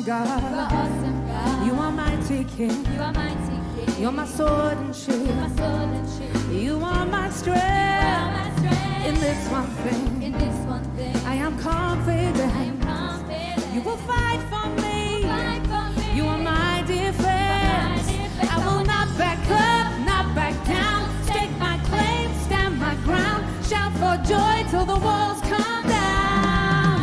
God. You are awesome God. You are mighty King. You are mighty King. You're my sword and shield. You're my sword and shield. You are my strength. You are my strength. In this one thing, In this one thing, I am confident. I am confident. You will fight for me. Fight for me. You are my defense. I will not back up, not back down. Stake my claim, stand my ground. Shout for joy till the walls come down.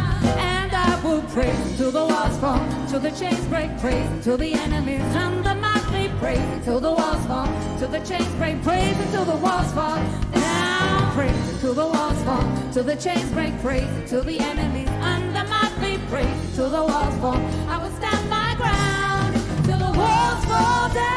And I will praise until the walls fall, till the chains break. Praise until the enemy's under my feet. Praise until the walls fall, till the chains break. Praise until the walls fall down. Praise until the walls fall, till the chains break. Praise until the enemy's under my feet. Praise until the walls fall. I will stand my ground till the walls fall down.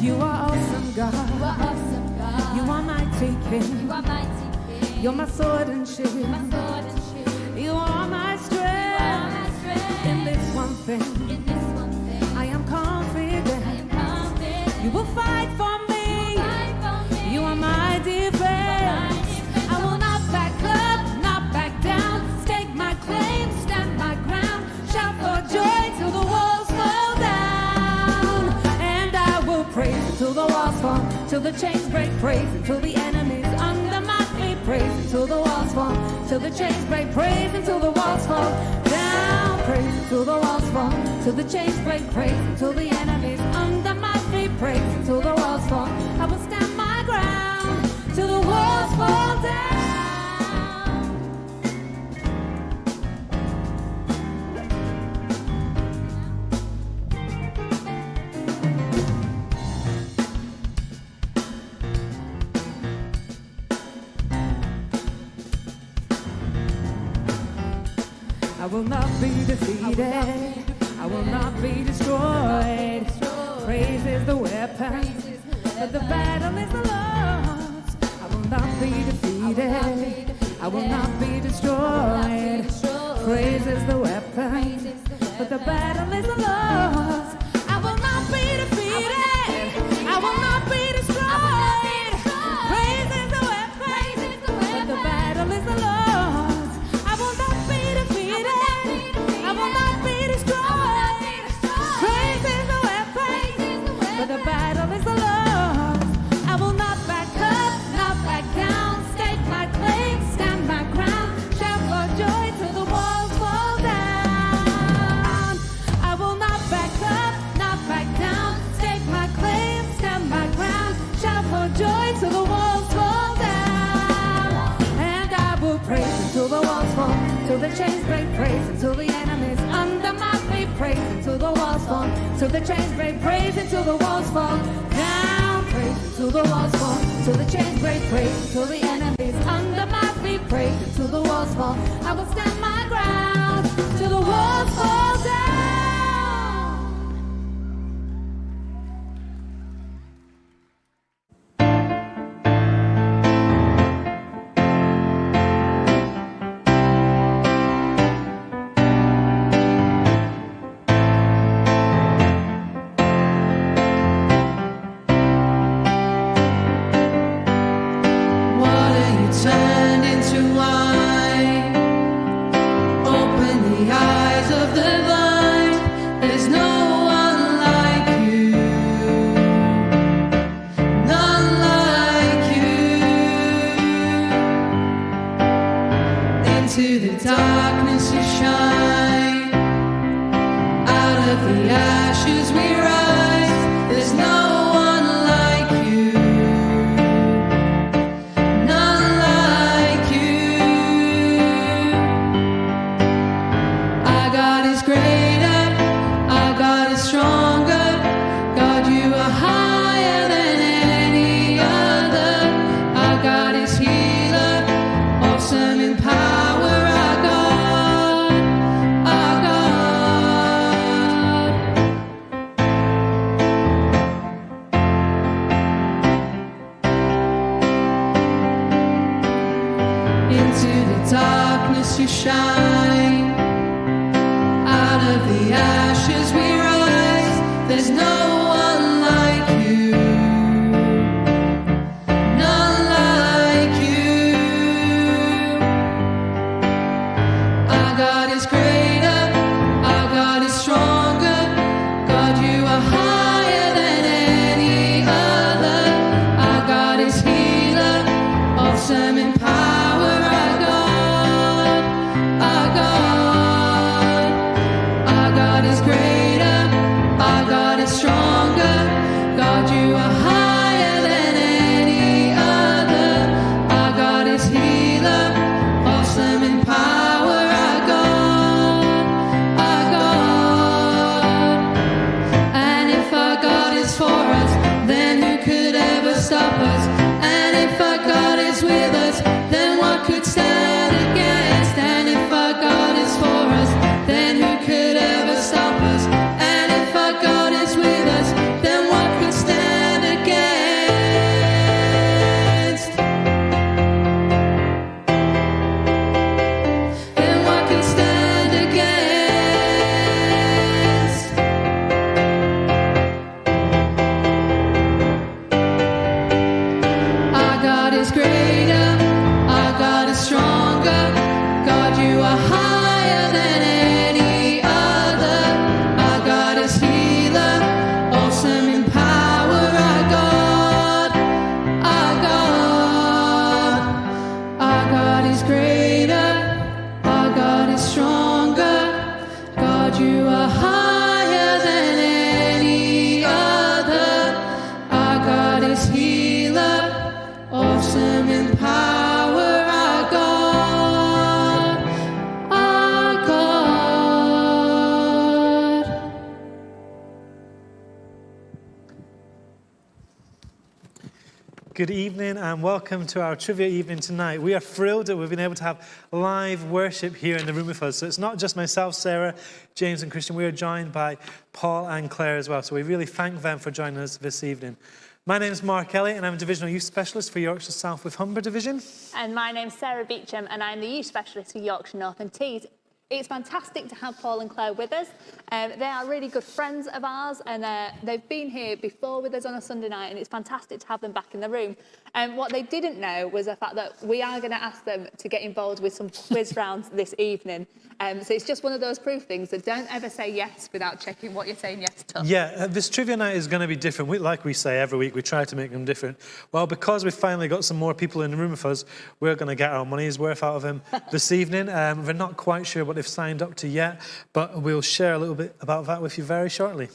You are awesome, God. You are awesome God. You are mighty King. You are mighty King. You're my sword and shield. My sword and shield. You are my strength. You are my strength. In this one thing, In this one thing, I am confident. I am confident. You will fight for me. Fight for me. You are my defense. I will not back up, not back down. Stake my claim, stand my ground. Shout for joy till the walls fall down. And I will praise until the walls fall, till the chains break. Praise until the enemy's under my feet. Praise until the walls fall, till the chains break. Praise until the walls fall down. Praise until the walls fall, till the chains break. Praise until the enemy's under my feet. Praise until the walls fall. I will stand my ground till the walls fall down. I will not be defeated. I will not be destroyed. Praise is the weapon, but the battle is the Lord's. I will not be defeated. I will not be destroyed. Praise is the weapon, but the battle is the Lord's. I will not be defeated. I will not be destroyed. Praise is the weapon, but the battle is the Lord's. I will not be defeated. I will not be destroyed. Praise is the weapon, but the battle is the Lord's. I will not back up, not back down. Stake my claim, stand my ground. Shout for joy till the walls fall down. I will not back up, not back down. Stake my claim, stand my ground. Shout for joy till the walls fall down. And I will praise until the walls fall, till the chains break. Praise until the enemy's under my feet. Praise until the walls fall, till the chains break. Praise until the walls fall down. Praise until the walls fall, till the chains break. Praise until the enemy's under my feet. Praise until the walls fall. I will stand my ground till the walls fall down. Water you turned into wine. Open the eyes of the blind. There's no one like you. None like you. Into the darkness you shine. Out of the ashes we rise. There's no one like you. None like you. Our God is greater, our God is stronger. God, you are higher than any other. Our God is healer, awesome in power. Our God, our God. Into the darkness you shine. Out of the ashes we rise. There's no one like you. None Our God is greater, our God is stronger. God, you are higher than any other. Our God is healer, awesome in power. Our God, our God. Our God is greater, our God is stronger. God, you are higher than any other. Our God is healer, awesome in power. Our God, our God. And if our God is for us, then who could ever stop us? And if our God is with us, then what could stand against? And if our God is for us, then who could ever stop us? And if our God is with us, then what could stand against? Then what could stand against? Our God is greater, our God is stronger. God, you are higher than any other. Our God is healer, awesome in power. Our God, our God. Our God is greater, our God is stronger. God, you are higher than any other. Our God is healer, awesome in power. Our God, our God. Good evening and welcome to our trivia evening tonight. We are thrilled that we've been able to have live worship here in the room with us. So it's not just myself, Sarah, James and Christian. We are joined by Paul and Claire as well. So we really thank them for joining us this evening. My name is Mark Elliott and I'm a Divisional Youth Specialist for Yorkshire South with Humber Division. And my name's Sarah Beecham and I'm the Youth Specialist for Yorkshire North and Tees. It's fantastic to have Paul and Claire with us. They are really good friends of ours and they've been here before with us on a Sunday night and it's fantastic to have them back in the room. What they didn't know was the fact that we are going to ask them to get involved with some quiz rounds this evening. So it's just one of those proof things that don't ever say yes without checking what you're saying yes to. Yeah, this trivia night is going to be different. Like we say every week, we try to make them different. Well, because we've finally got some more people in the room with us, we're going to get our money's worth out of them this evening. We're not quite sure what they've signed up to yet, but we'll share a little bit about that with you very shortly.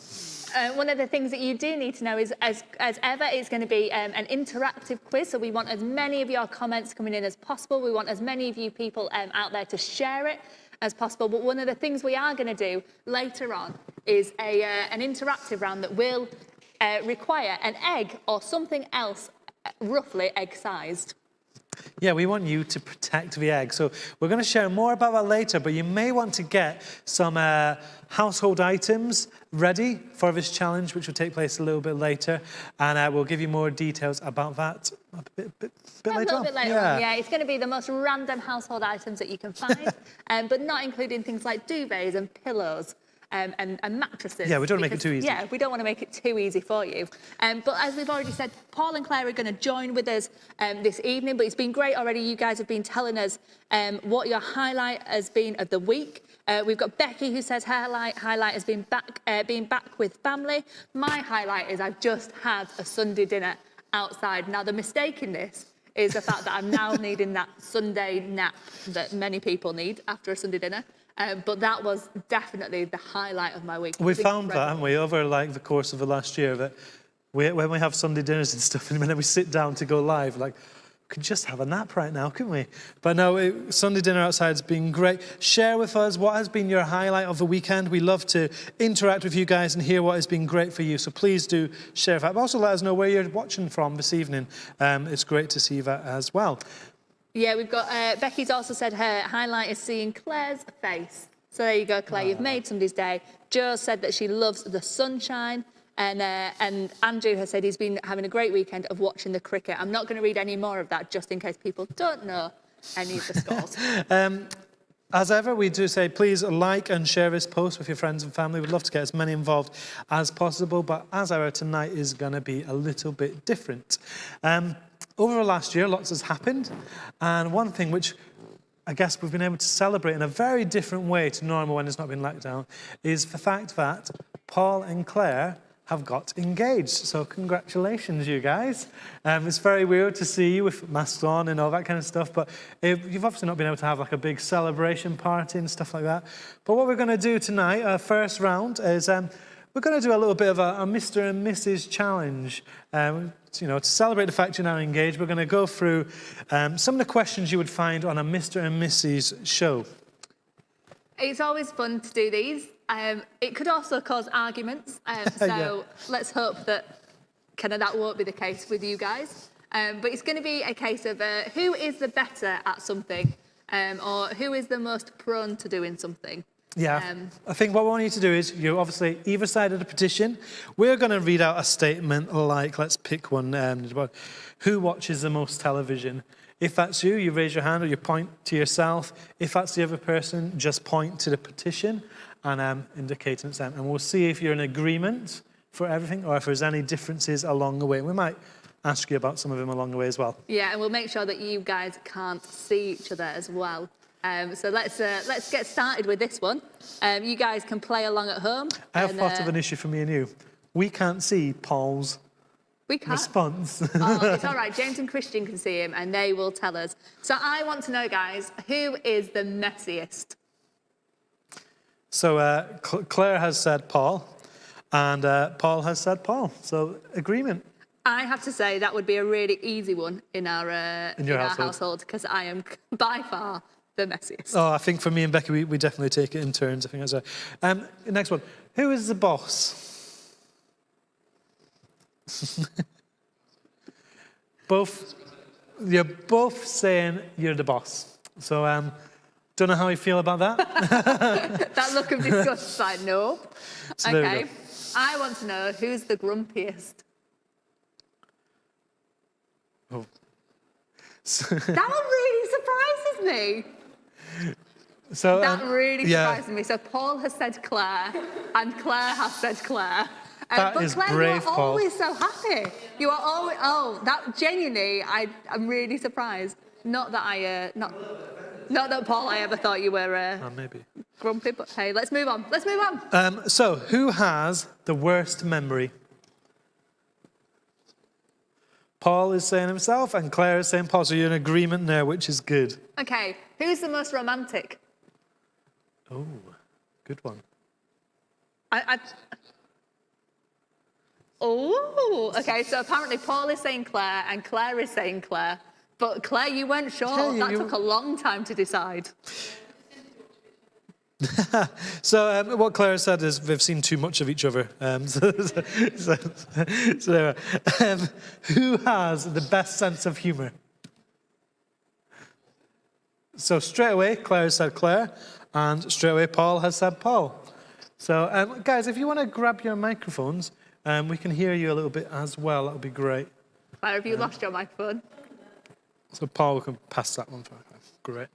One of the things that you do need to know is, as ever, it's going to be an interactive quiz. So we want as many of your comments coming in as possible. We want as many of you people out there to share it as possible. But one of the things we are going to do later on is an interactive round that will require an egg or something else roughly egg-sized. Yeah, we want you to protect the egg. So we're going to share more about that later, but you may want to get some household items ready for this challenge, which will take place a little bit later. And we'll give you more details about that a bit later on. A little bit later on, yeah. It's going to be the most random household items that you can find, but not including things like duvets and pillows. And mattresses. Yeah, we don't want to make it too easy. Yeah, we don't want to make it too easy for you. But as we've already said, Paul and Claire are going to join with us this evening. But it's been great already. You guys have been telling us what your highlight has been of the week. We've got Becky who says her highlight has been being back with family. My highlight is I've just had a Sunday dinner outside. Now, the mistake in this is the fact that I'm now needing that Sunday nap that many people need after a Sunday dinner. But that was definitely the highlight of my week. We found that, haven't we, over the course of the last year, that when we have Sunday dinners and stuff, and then we sit down to go live, we could just have a nap right now, couldn't we? But no, Sunday dinner outside has been great. Share with us what has been your highlight of the weekend. We love to interact with you guys and hear what has been great for you. So please do share that. But also let us know where you're watching from this evening. It's great to see that as well. Yeah, we've got, Becky's also said her highlight is seeing Claire's face. So there you go, Claire, you've made somebody's day. Jo said that she loves the sunshine. And Andrew has said he's been having a great weekend of watching the cricket. I'm not going to read any more of that just in case people don't know any of the scores. As ever, we do say please like and share this post with your friends and family. We'd love to get as many involved as possible. But as ever, tonight is going to be a little bit different. Over the last year, lots has happened. And one thing which I guess we've been able to celebrate in a very different way to normal when it's not been lockdown, is the fact that Paul and Claire have got engaged. So congratulations, you guys. It's very weird to see you with masks on and all that kind of stuff, but you've obviously not been able to have like a big celebration party and stuff like that. But what we're going to do tonight, our first round, is we're going to do a little bit of a Mr. and Mrs. challenge. To celebrate the fact you're now engaged, we're going to go through some of the questions you would find on a Mr. and Mrs. show. It's always fun to do these. It could also cause arguments, so let's hope that that won't be the case with you guys. But it's going to be a case of who is the better at something, or who is the most prone to doing something. Yeah, I think what we want you to do is, you're obviously either side of the petition. We're going to read out a statement like, let's pick one, who watches the most television? If that's you, you raise your hand or you point to yourself. If that's the other person, just point to the petition and indicate it's them. And we'll see if you're in agreement for everything or if there's any differences along the way. We might ask you about some of them along the way as well. Yeah, and we'll make sure that you guys can't see each other as well. So let's get started with this one. You guys can play along at home. I have thought of an issue for me and you. We can't see Paul's response. Oh, it's all right. James and Christian can see him, and they will tell us. So I want to know, guys, who is the messiest? So Claire has said Paul, and Paul has said Paul. So agreement. I have to say that would be a really easy one in our household, because I am by far the messiest. Oh, I think for me and Becky, we definitely take it in turns. I think that's right. Next one. Who is the boss? You're both saying you're the boss. So, don't know how you feel about that. That look of disgust, like, no. So okay. I want to know who's the grumpiest. Oh. That one really surprises me. So, that really surprises me. So Paul has said Claire, and Claire has said Claire. That but is Claire, brave, you are Paul. always so happy. You are always, that genuinely, I'm really surprised. Not that not that Paul, I ever thought you were maybe grumpy, but hey, let's move on. Let's move on. So, who has the worst memory? Paul is saying himself, and Claire is saying Paul. So you're in agreement there, which is good. Okay, who's the most romantic? Oh, good one. Oh, okay, so apparently Paul is saying Claire and Claire is saying Claire. But Claire, you weren't sure. That took a long time to decide. So what Claire said is they've seen too much of each other. Who has the best sense of humour? So straight away, Claire said Claire, and straight away Paul has said Paul. So guys, if you want to grab your microphones, we can hear you a little bit as well. That would be great. Claire, have you lost your microphone? So Paul, we can pass that one for great.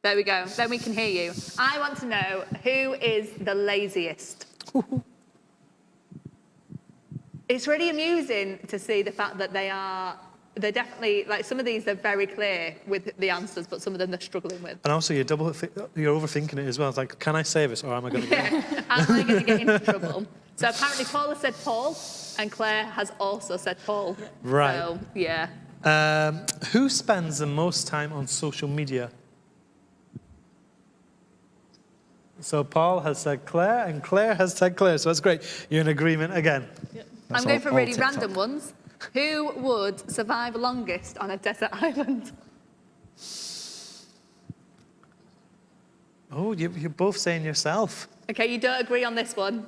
There we go. Then we can hear you. I want to know who is the laziest. It's really amusing to see the fact that they're definitely, like, some of these are very clear with the answers, but some of them they're struggling with. And also you're overthinking it as well. It's like, can I say this or am I going to am I going to get into trouble? So apparently Paul has said Paul, and Claire has also said Paul. Right. So, yeah. Who spends the most time on social media? So Paul has said Claire, and Claire has said Claire. So that's great. You're in agreement again. Yep. I'm going for really random ones. Who would survive longest on a desert island? Oh, you're both saying yourself. Okay, you don't agree on this one.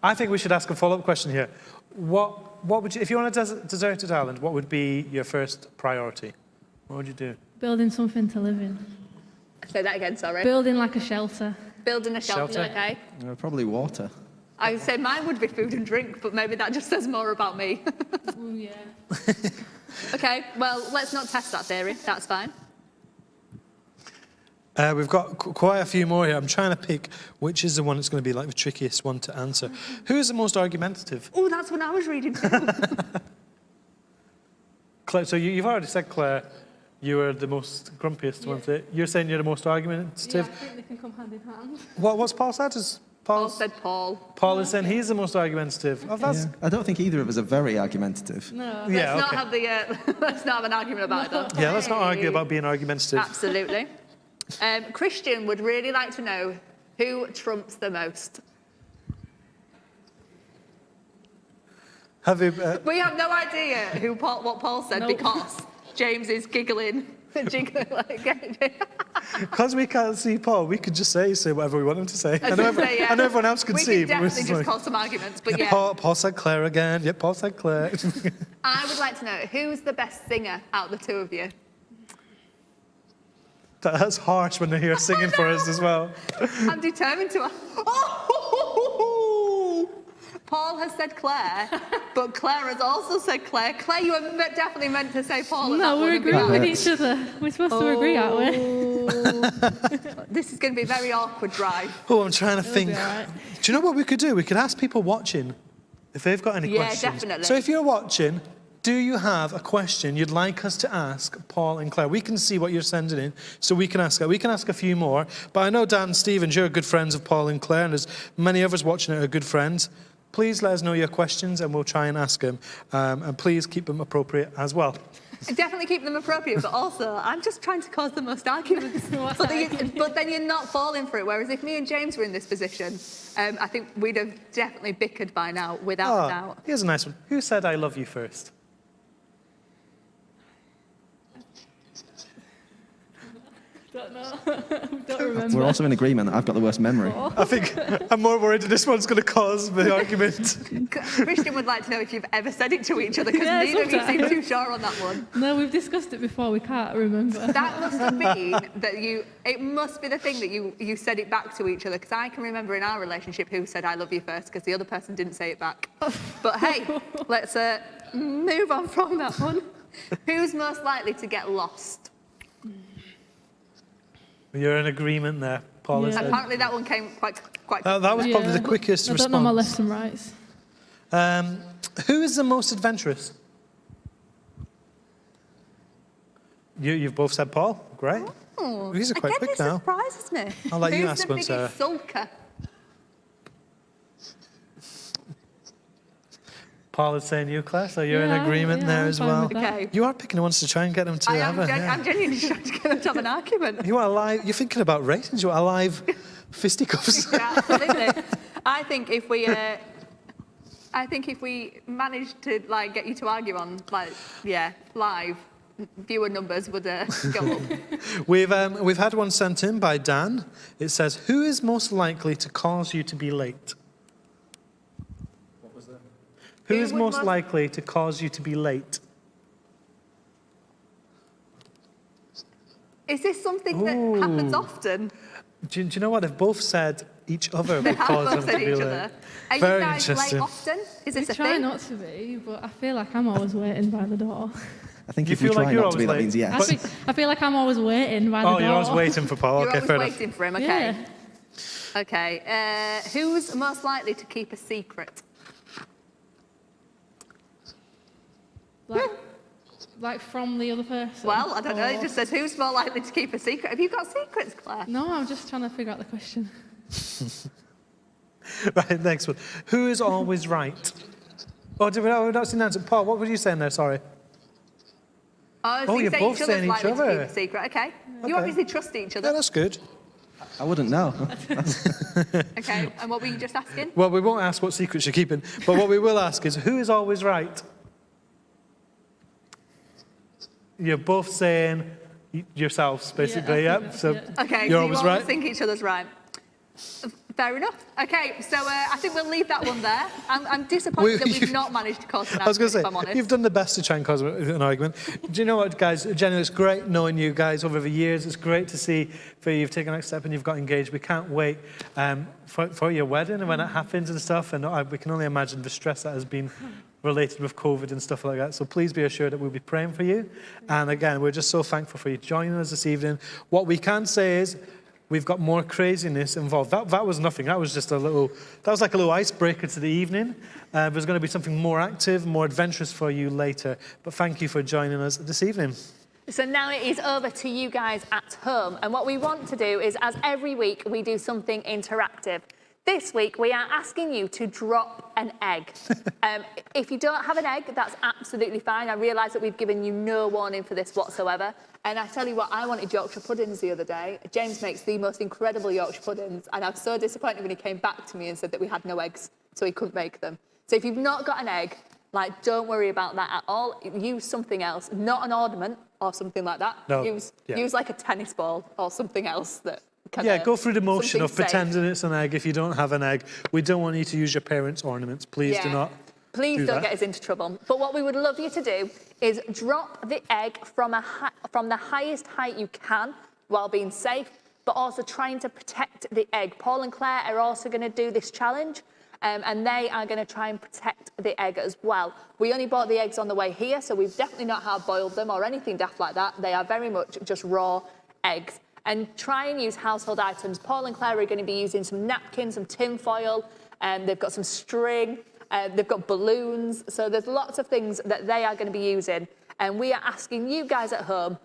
I think we should ask a follow-up question here. What would you, if you're on a deserted island, what would be your first priority? What would you do? Building something to live in. Say that again, sorry. Building like a shelter. Building a shelter, okay. Probably water. I would say mine would be food and drink, but maybe that just says more about me. Oh, yeah. Okay, well, let's not test that theory. That's fine. We've got quite a few more here. I'm trying to pick which is the one that's going to be like the trickiest one to answer. Who is the most argumentative? Oh, that's what I was reading too. Claire, so you've already said Claire. You were the most grumpiest, weren't it? You're saying you're the most argumentative? Yeah, I think they can come hand in hand. What's Paul said? Paul said Paul. Paul is saying he's the most argumentative. Oh, that's... Yeah. I don't think either of us are very argumentative. No. Yeah, Let's not okay. have the let's not have an argument about it though. Yeah, let's not argue about being argumentative. Absolutely. Christian would really like to know who trumps the most. Have you... We have no idea what Paul said because James is giggling, jiggling like. Because we can't see Paul, we could just say whatever we want him to say. I know everyone else can we see. could definitely just like, cause some arguments, but yeah. Paul said Claire again. Yep, Paul said Claire. I would like to know who's the best singer out of the two of you. That's harsh when they're here singing for us as well. I'm determined to. Oh! Paul has said Claire, but Claire has also said Claire. Claire, you were definitely meant to say Paul. No, we're agreeing with each other. We're supposed to agree, aren't we? This is going to be a very awkward drive. Oh, I'm trying to think. be all right. Do you know what we could do? We could ask people watching if they've got any questions. Yeah, definitely. So if you're watching, do you have a question you'd like us to ask Paul and Claire? We can see what you're sending in, so we can ask it. We can ask a few more. But I know, Dan Stevens, you're good friends of Paul and Claire, and there's many others watching it are good friends. Please let us know your questions, and we'll try and ask them. And please keep them appropriate as well. Definitely keep them appropriate, but also, I'm just trying to cause the most arguments. But then you're not falling for it. Whereas if me and James were in this position, I think we'd have definitely bickered by now, without a doubt. Here's a nice one. Who said I love you first? Don't know. Don't remember. We're also in agreement that I've got the worst memory. I think I'm more worried that this one's going to cause the argument. Christian would like to know if you've ever said it to each other, because Yeah, neither of you seem sometimes. too sure on that one. No, we've discussed it before. We can't remember. That must have been that it must be the thing that you said it back to each other, because I can remember in our relationship who said I love you first, because the other person didn't say it back. But hey, let's move on from that one. Who's most likely to get lost? You're in agreement there, Paul. Yeah. Is Apparently that one came quite that was probably the quickest I response. don't know my left and rights. Who is the most adventurous? You've both said Paul. Great. Oh, These are quite again, quick this now. surprises me. I'll let you Who's ask the one, biggest Sarah. sulker? Paul is saying you, Claire, so you're in Yeah, agreement yeah, there I'm as fine well. with that. Okay. You are picking the ones to try and get them to have it. I'm genuinely trying to get them to have an argument. You want a live? You're thinking about ratings. You want a live fisticuffs? Yeah, absolutely. I think if we managed to get you to argue on live, viewer numbers would go up. We've had one sent in by Dan. It says, "Who is most likely to cause you to be late?" What was that? Who is most likely to cause you to be late? Is this something that happens often? Do you know what? They've both said each other They would have cause both them said to be each late. other. Are Very you guys interesting. late often? Is this I a try thing? not to be, but I feel like I'm always waiting by the door. I think You if we feel like try you're not to be, always that late? means yes. I feel like I'm always waiting by the door. Oh, you're always waiting for Paul. You're Okay, always fair enough. waiting for him, okay? Yeah. Okay. Who's most likely to keep a secret? Like from the other person. Well, I don't know. It Or- just says who's more likely to keep a secret. Have you got secrets, Claire? No, I'm just trying to figure out the question. Right, next one. Who is always right? Oh, we've not seen the answer. Paul, what were you saying there? Sorry. Oh, so Oh, you you're say both each other's saying each likely to other. keep a secret. Okay. Okay. You obviously trust each Yeah, other. that's good. I wouldn't know. Okay. And what were you just asking? Well, we won't ask what secrets you're keeping, but what we will ask is who is always right? You're both saying yourselves, basically, Yeah, I yeah? think So that's it. Okay. you're so always you right. think each other's right. Fair enough. Okay. So I think we'll leave that one there. I'm disappointed that we've not managed to cause an I was going argument, to if I'm honest. say, you've done the best to try and cause an argument. Do you know what, guys? Genuinely, it's great knowing you guys over the years. It's great to see that you've taken the next step and you've got engaged. We can't wait for your wedding and when it happens and stuff. And we can only imagine the stress that has been related with COVID and stuff like that. So please be assured that we'll be praying for you. And again, we're just so thankful for you joining us this evening. What we can say is, we've got more craziness involved. That was nothing. That was just like a little icebreaker to the evening. There's going to be something more active, more adventurous for you later. But thank you for joining us this evening. So now it is over to you guys at home. And what we want to do is, as every week, we do something interactive. This week, we are asking you to drop an egg. If you don't have an egg, that's absolutely fine. I realise that we've given you no warning for this whatsoever. And I tell you what, I wanted Yorkshire puddings the other day. James makes the most incredible Yorkshire puddings. And I was so disappointed when he came back to me and said that we had no eggs, so he couldn't make them. So if you've not got an egg, like, don't worry about that at all. Use something else, not an ornament or something like that. No. Use like a tennis ball or something else that go through the motion of something safe. pretending it's an egg if you don't have an egg. We don't want you to use your parents' ornaments. Please do not. Please don't get us into trouble. But what we would love you to do is drop the egg from the highest height you can while being safe, but also trying to protect the egg. Paul and Claire are also going to do this challenge. And they are going to try and protect the egg as well. We only bought the eggs on the way here, so we've definitely not hard-boiled them or anything daft like that. They are very much just raw eggs. And try and use household items. Paul and Claire are going to be using some napkins, some tin foil, they've got some string, they've got balloons. So there's lots of things that they are going to be using. And we are asking you guys at home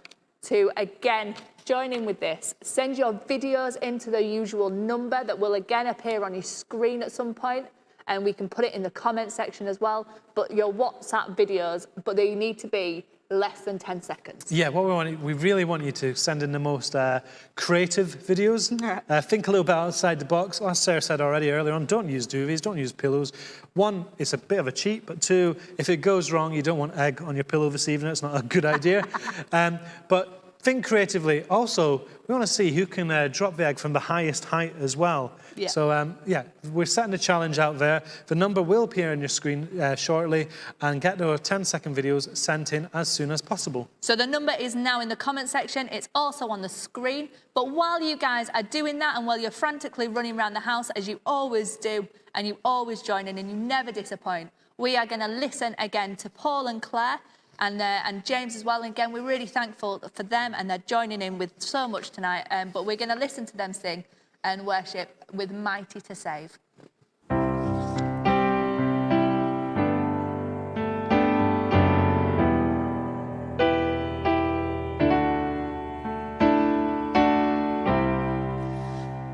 to, again, join in with this. Send your videos into the usual number that will again appear on your screen at some point, and we can put it in the comment section as well. But your WhatsApp videos, but they need to be less than 10 seconds. Yeah, we really want you to send in the most creative videos. Think a little bit outside the box. As Sarah said already earlier on, don't use duvets, don't use pillows. One, it's a bit of a cheat, but two, if it goes wrong, you don't want egg on your pillow this evening. It's not a good idea. But think creatively. Also, we want to see who can drop the egg from the highest height as well. Yeah. So, we're setting a challenge out there. The number will appear on your screen shortly, and get our 10-second videos sent in as soon as possible. So the number is now in the comment section. It's also on the screen. But while you guys are doing that, and while you're frantically running around the house, as you always do, and you always join in and you never disappoint, we are going to listen again to Paul and Claire, and James as well. And again, we're really thankful for them, and they're joining in with so much tonight. But we're going to listen to them sing and worship with Mighty to Save.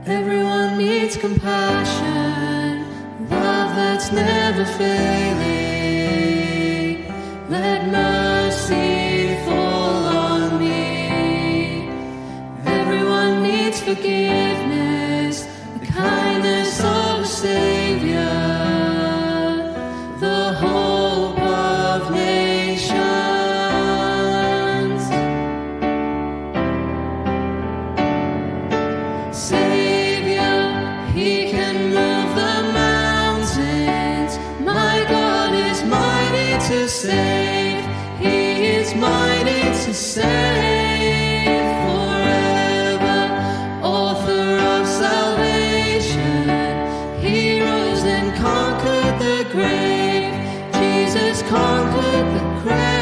Everyone needs compassion, love that's never failing. Let mercy fall on me. Everyone needs forgiveness, the kindness of a Savior, the hope of nations. Savior, He can move the mountains. My God is mighty to save. He is mighty to save forever. Author of salvation, He rose and conquered the grave. Jesus conquered the grave.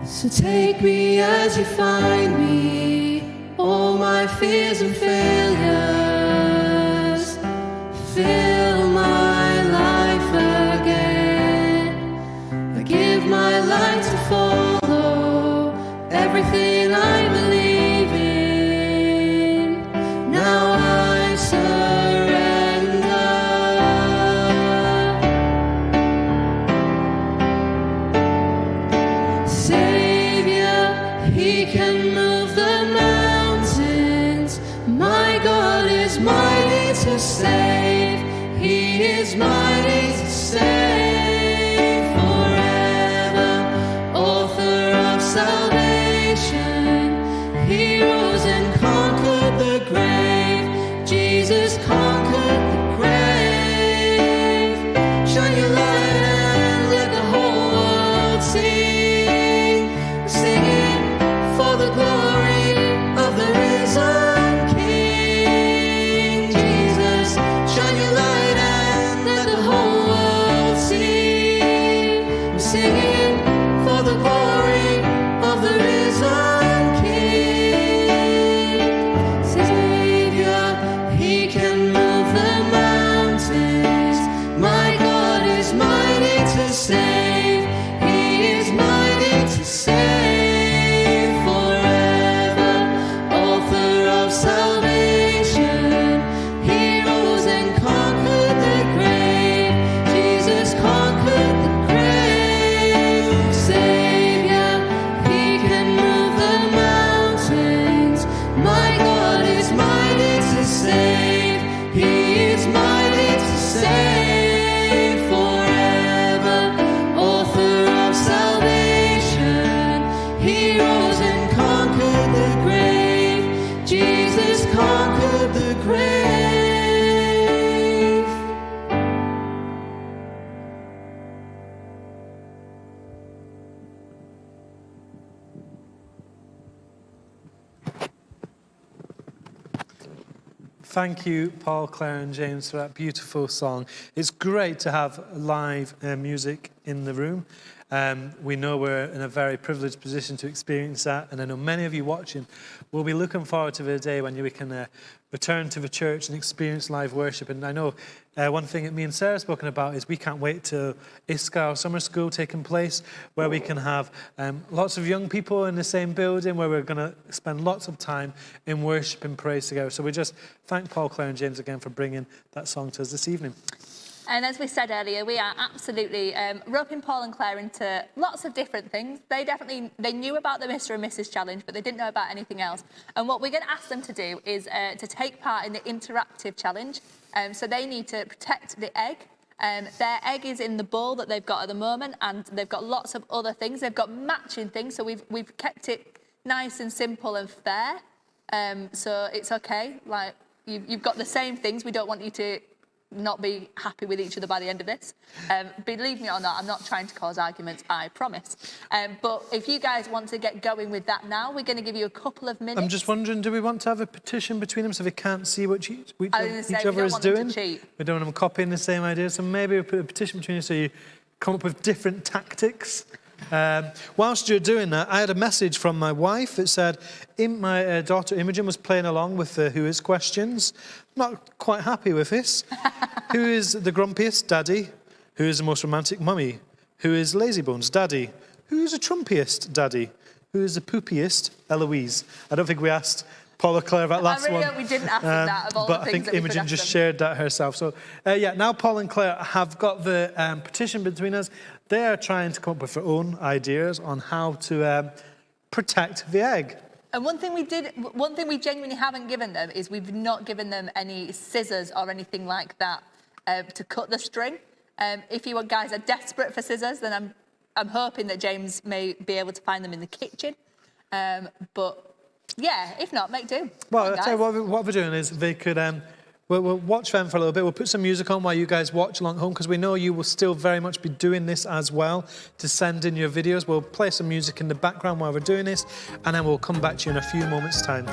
So take me as you find me, all my fears and failures. Fill my life again. I give my life to follow everything I believe in. Now I surrender. Savior, He can move the mountains. My God is mighty to save. He is mighty to save forever. Author of salvation, He rose and conquered the grave. Jesus conquered the grave. Shine your light and let the whole world sing. Singing for the glory of the risen King. Jesus, shine your light and let the whole world sing. I'm singing for the glory of the risen King. Thank you, Paul, Claire and James, for that beautiful song. It's great to have live music in the room. We know we're in a very privileged position to experience that, and I know many of you watching will be looking forward to the day when we can return to the church and experience live worship. And I know one thing that me and Sarah have spoken about is we can't wait till ISCA, our summer school, taking place, where we can have lots of young people in the same building, where we're going to spend lots of time in worship and praise together. So we just thank Paul, Claire and James again for bringing that song to us this evening. And as we said earlier, we are absolutely roping Paul and Claire into lots of different things. They knew about the Mr. and Mrs. Challenge, but they didn't know about anything else. And what we're going to ask them to do is to take part in the interactive challenge. So they need to protect the egg. Their egg is in the bowl that they've got at the moment, and they've got lots of other things. They've got matching things, so we've kept it nice and simple and fair. So it's okay. Like you've got the same things. We don't want you to not be happy with each other by the end of this. Believe me or not, I'm not trying to cause arguments, I promise. But if you guys want to get going with that now, we're going to give you a couple of minutes. I'm just wondering, do we want to have a petition between them so they can't see what each other is doing? We don't want them copying the same idea, so maybe we'll put a petition between you so you come up with different tactics. Whilst you're doing that, I had a message from my wife. It said, my daughter Imogen was playing along with the Who Is questions. Not quite happy with this. Who is the grumpiest? Daddy. Who is the most romantic? Mummy. Who is lazybones? Daddy. Who is the trumpiest? Daddy. Who is the poopiest? Eloise. I don't think we asked Paul or Claire about last one. We didn't ask them that of all but the I things think that Imogen just shared that herself. So now Paul and Claire have got the petition between us. They are trying to come up with their own ideas on how to protect the egg. And one thing we genuinely haven't given them is we've not given them any scissors or anything like that to cut the string. If you guys are desperate for scissors, then I'm hoping that James may be able to find them in the kitchen. But yeah, if not, make do. Well, I'll tell you what we're doing is they could... We'll watch them for a little bit. We'll put some music on while you guys watch along home, because we know you will still very much be doing this as well to send in your videos. We'll play some music in the background while we're doing this, and then we'll come back to you in a few moments' time.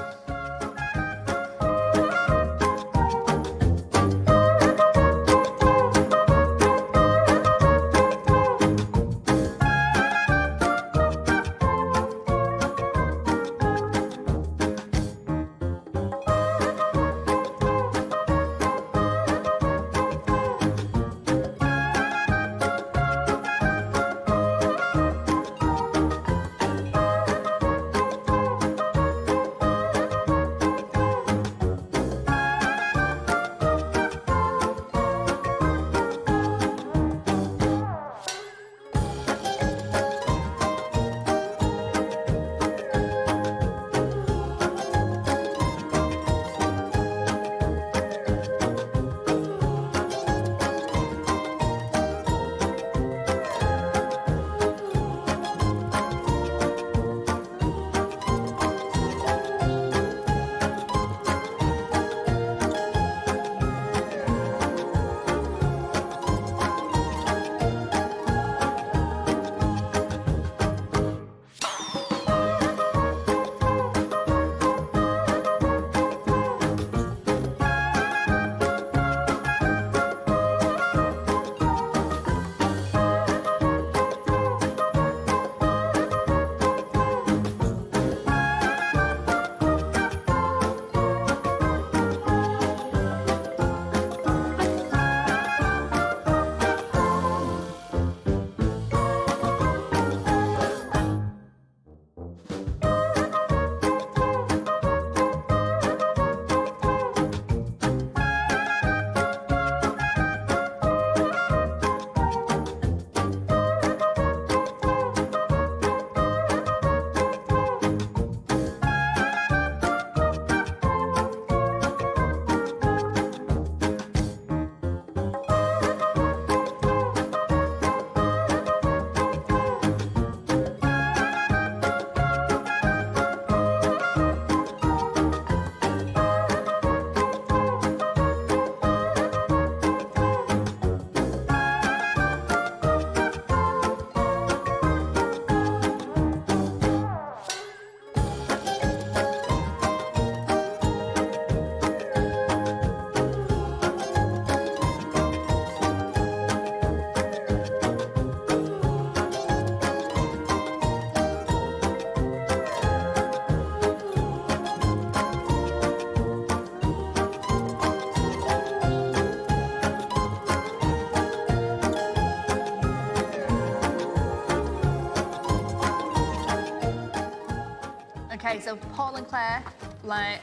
Okay, so Paul and Claire, like,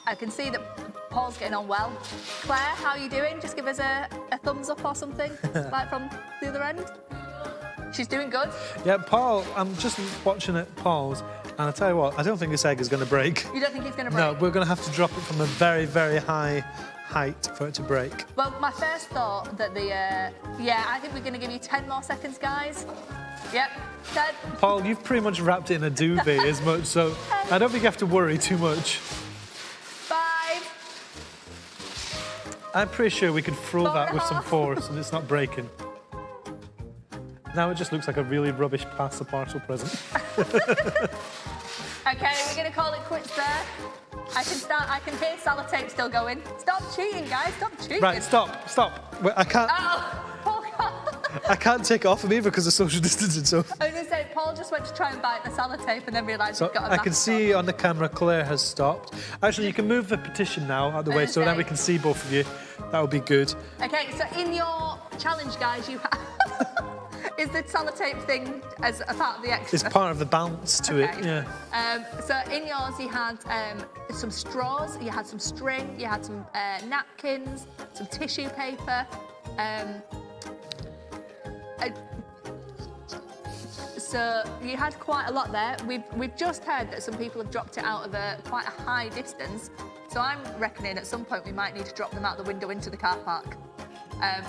I can see that Paul's getting on well. Claire, how are you doing? Just give us a thumbs up or something, like from the other end. She's doing good. Yeah, Paul, I'm just watching at Paul's, and I tell you what, I don't think this egg is going to break. You don't think it's going to break? No, we're going to have to drop it from a very, very high height for it to break. Well, my first thought that I think we're going to give you 10 more seconds, guys. Yep, 10. Paul, you've pretty much wrapped it in a duvet as much, so I don't think you have to worry too much. 5. I'm pretty sure we could throw 4 that and a with some half. force and it's not breaking. Now it just looks like a really rubbish pasta parcel present. Okay, we're going to call it quits there. I can hear sellotape still going. Stop cheating, guys, stop cheating. Right, stop. Wait, I can't take it off of me because of social distancing, so... I was going to say, Paul just went to try and bite the sellotape and then realised So he'd got a I can mask see on. on the camera Claire has stopped. Actually, you can move the petition now out of the way so then Okay. we can see both of you. That would be good. Okay, so in your challenge, guys, you have... Is the sellotape thing as a part of the extra? It's part of the bounce to it, yeah. So in yours, you had some straws, you had some string, you had some napkins, some tissue paper. So you had quite a lot there. We've just heard that some people have dropped it out of quite a high distance. So I'm reckoning at some point we might need to drop them out the window into the car park.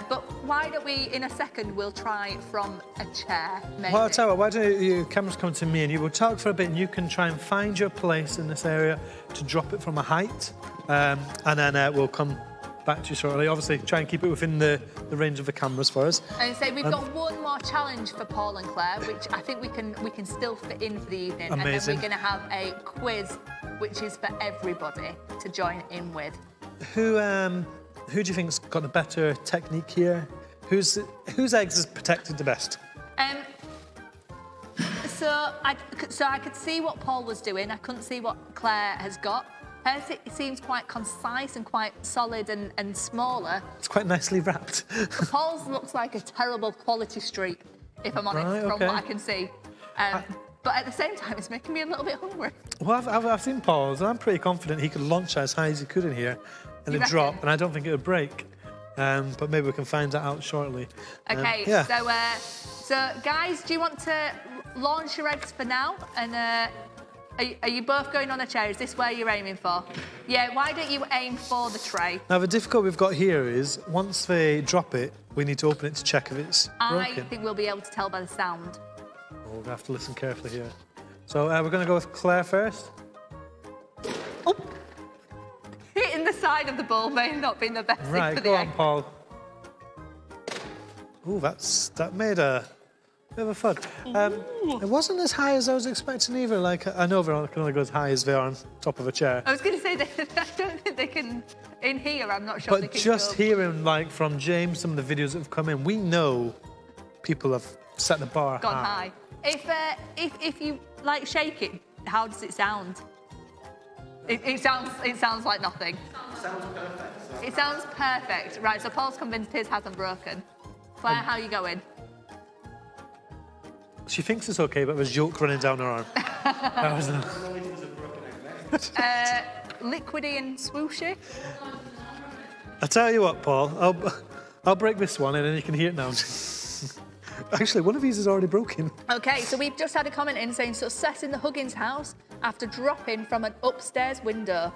But why don't we, in a second, we'll try from a chair, maybe. Well, I'll tell you what, why don't you cameras come to me and you will talk for a bit and you can try and find your place in this area to drop it from a height. And then we'll come back to you shortly. Obviously, try and keep it within the range of the cameras for us. And say we've got one more challenge for Paul and Claire, which I think we can still fit in for the evening. Amazing. And then we're going to have a quiz, which is for everybody to join in with. Who do you think's got a better technique here? Whose eggs is protected the best? So I could see what Paul was doing. I couldn't see what Claire has got. Hers, it seems quite concise and quite solid and smaller. It's quite nicely wrapped. Paul's looks like a terrible quality streak, if I'm honest, Right, from okay. what I can see. But at the same time, it's making me a little bit hungry. Well, I've seen Paul's and I'm pretty confident he could launch as high as he could in here and You then drop, reckon? and I don't think it would break. But maybe we can find that out shortly. Okay, yeah. so guys, do you want to launch your eggs for now? And are you both going on a chair? Is this where you're aiming for? Yeah, why don't you aim for the tray? Now, the difficulty we've got here is once they drop it, we need to open it to check if it's broken. I think we'll be able to tell by the sound. Oh, we're going to have to listen carefully here. So we're going to go with Claire first. Oh! Hitting the side of the ball may not be the best thing Right, for go the on, egg. Paul. Oh, that made a bit of a fud. It wasn't as high as I was expecting either. Like, I know everyone can only go as high as they are on top of a chair. I was going to say, I don't think they can... In here, I'm not sure they But can just go. hearing, like, from James, some of the videos that have come in, we know people have set the bar Gone high. If you, like, shake it, how does it sound? It sounds like nothing. It sounds perfect. Right, so Paul's convinced his hasn't broken. Claire, how are you going? She thinks it's okay, but there's yolk running down her arm. That was Liquidy and swooshy? I tell you what, Paul, I'll break this one and then you can hear it now. Actually, one of these is already broken. Okay, so we've just had a comment in saying success in the Huggins house after dropping from an upstairs window.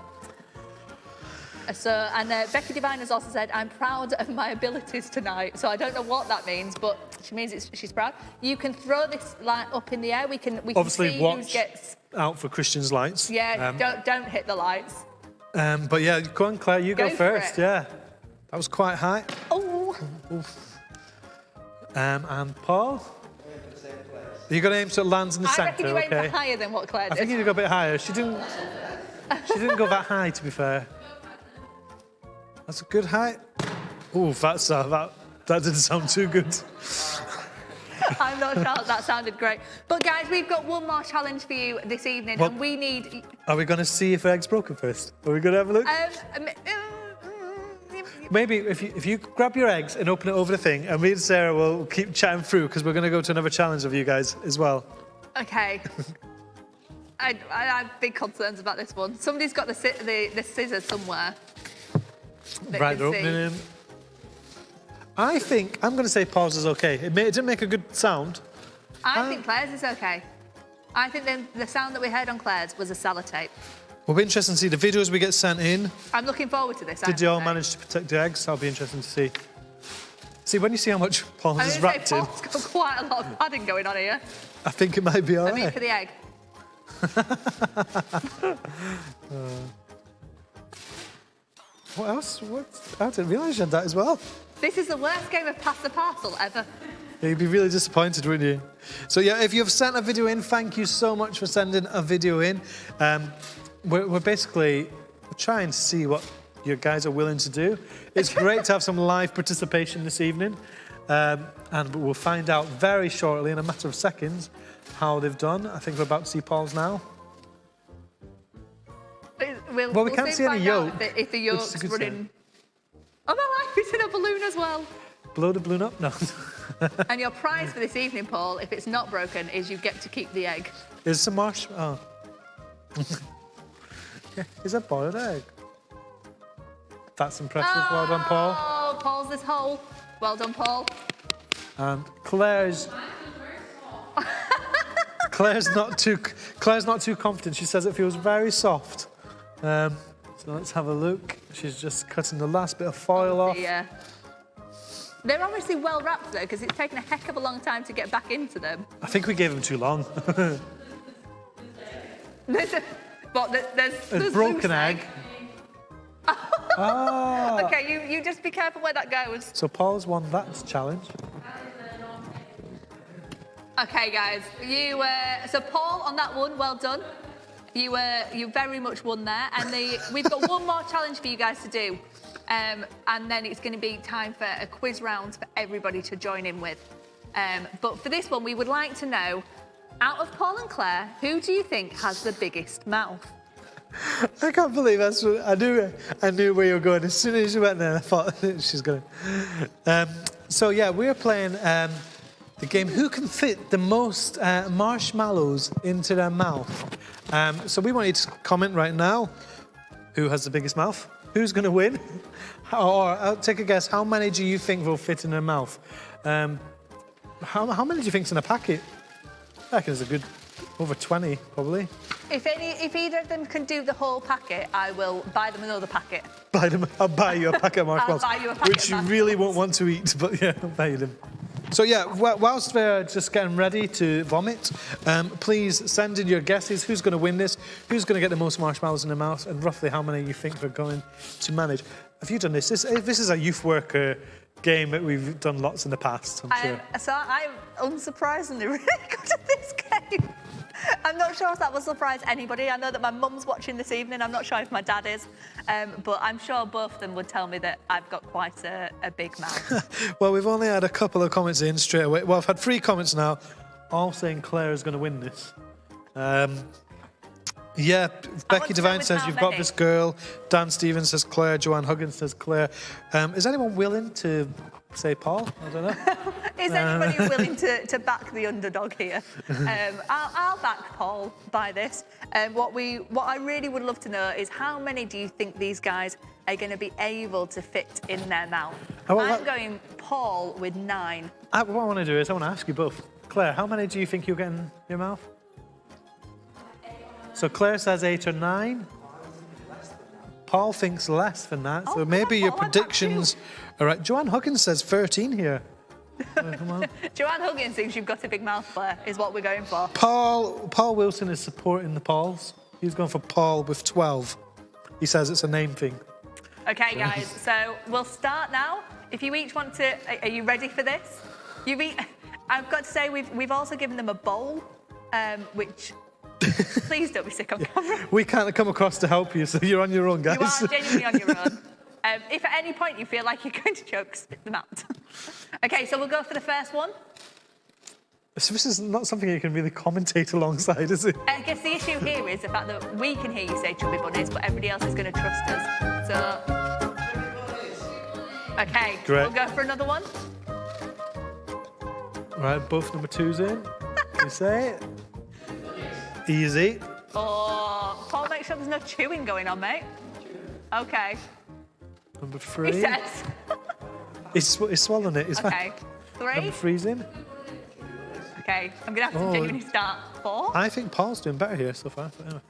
Becky Devine has also said, I'm proud of my abilities tonight. So I don't know what that means, but she means she's proud. You can throw this light up in the air. We can Obviously, see who watch gets... out for Christian's lights. Yeah, don't hit the lights. But yeah, go on, Claire, you go Go for first. it. Yeah, that was quite high. Oh! And Paul? You're going to aim so it lands in the I centre, reckon you okay? aimed for higher than what Claire did. I think you need to go a bit higher. She didn't go that high, to be fair. That's a good height. Oh, that didn't sound too good. I'm not sure that sounded great. But guys, we've got one more challenge for you this evening, Well- and we need... Are we going to see if the egg's broken first? Are we going to have a look? Maybe if you grab your eggs and open it over the thing, and me and Sarah will keep chatting through because we're going to go to another challenge of you guys as well. Okay. I have big concerns about this one. Somebody's got the scissors somewhere. Right, they're opening him. I think I'm going to say Paul's is okay. It didn't make a good sound. I think Claire's is okay. I think the sound that we heard on Claire's was a sellotape. We'll be interested to see the videos we get sent in. I'm looking forward to this. Did you all manage to protect the eggs? That'll be interesting to see. See, when you see how much Paul's is wrapped in. Paul's got quite a lot of padding going on here. I think it might be all right. I mean, for the egg. What else? I didn't realise you had that as well. This is the worst game of Pass the Parcel ever. Yeah, you'd be really disappointed, wouldn't you? So yeah, if you've sent a video in, thank you so much for sending a video in. We're basically trying to see what you guys are willing to do. It's great to have some live participation this evening. And we'll find out very shortly, in a matter of seconds, how they've done. I think we're about to see Paul's now. We'll we can't see any yolk. If the yolk's running. Oh, my life is in a balloon as well. Blow the balloon up? No. And your prize for this evening, Paul, if it's not broken, is you get to keep the egg. Is some marshmallow? Oh. Yeah, is that boiled egg? That's impressive. Well done, Paul. Oh, Paul's this hole. Well done, Paul. And Claire's not too confident. She says it feels very soft. So let's have a look. She's just cutting the last bit of foil off. Yeah. They're obviously well wrapped though, because it's taken a heck of a long time to get back into them. I think we gave them too long. There's a broken egg. Ah. Okay, you just be careful where that goes. So Paul's won that challenge. Okay, guys, so Paul on that one, well done. You very much won there, and we've got one more challenge for you guys to do, and then it's going to be time for a quiz round for everybody to join in with. But for this one, we would like to know, out of Paul and Claire, who do you think has the biggest mouth? I can't believe that's what I knew where you were going. As soon as you went there, I thought she's going to. So yeah, we're playing the game Who Can Fit the Most Marshmallows into Their Mouth. So we want you to comment right now. Who has the biggest mouth? Who's going to win? Or I'll take a guess. How many do you think will fit in their mouth? How many do you think's in a packet? I reckon there's a good over 20 probably. If either of them can do the whole packet, I will buy them another packet. I'll buy you a packet of marshmallows. I'll buy you a packet which you really won't want to eat, but yeah, I'll buy you them. So yeah, whilst they're just getting ready to vomit, please send in your guesses. Who's going to win this? Who's going to get the most marshmallows in their mouth? And roughly how many you think they're going to manage? Have you done this? This is a youth worker game that we've done lots in the past, I'm sure. So I'm unsurprisingly really good at this game. I'm not sure if that will surprise anybody. I know that my mum's watching this evening. I'm not sure if my dad is. But I'm sure both of them would tell me that I've got quite a big mouth. Well, we've only had a couple of comments in straight away. Well, I've had 3 comments now, all saying Claire is going to win this. Yeah, Becky Devine says you've got this girl. Dan Stevens says Claire. Joanne Huggins says Claire. Is anyone willing to say Paul? I don't know. Is anybody willing to back the underdog here? I'll back Paul by this. What I really would love to know is how many do you think these guys are going to be able to fit in their mouth? I'm going Paul with 9. What I want to do is I want to ask you both. Claire, how many do you think you'll get in your mouth? So Claire says 8 or 9. Paul thinks less than that. So maybe your predictions are right. Joanne Huggins says 13 here. Come on. Joanne Huggins thinks you've got a big mouth, Claire, is what we're going for. Paul Wilson is supporting the Pauls. He's going for Paul with 12. He says it's a name thing. Okay, guys, so we'll start now. If you each want to... Are you ready for this? I've got to say, we've also given them a bowl, which... Please don't be sick on camera. We can't come across to help you, so you're on your own, guys. You are genuinely on your own. If at any point you feel like you're going to choke, spit them out. Okay, so we'll go for the first one. So this is not something you can really commentate alongside, is it? I guess the issue here is the fact that we can hear you say chubby bunnies, but everybody else is going to trust us. So... Okay, great. We'll go for another one. Right, both number 2s in. You say it. Easy. Oh, Paul, make sure there's no chewing going on, mate. Okay. Number 3. He says. He's swallowing it. He's Okay. fine. 3. Number 3's in. Okay, I'm going to have to Oh. genuinely start. 4. I think Paul's doing better here so far. But anyway.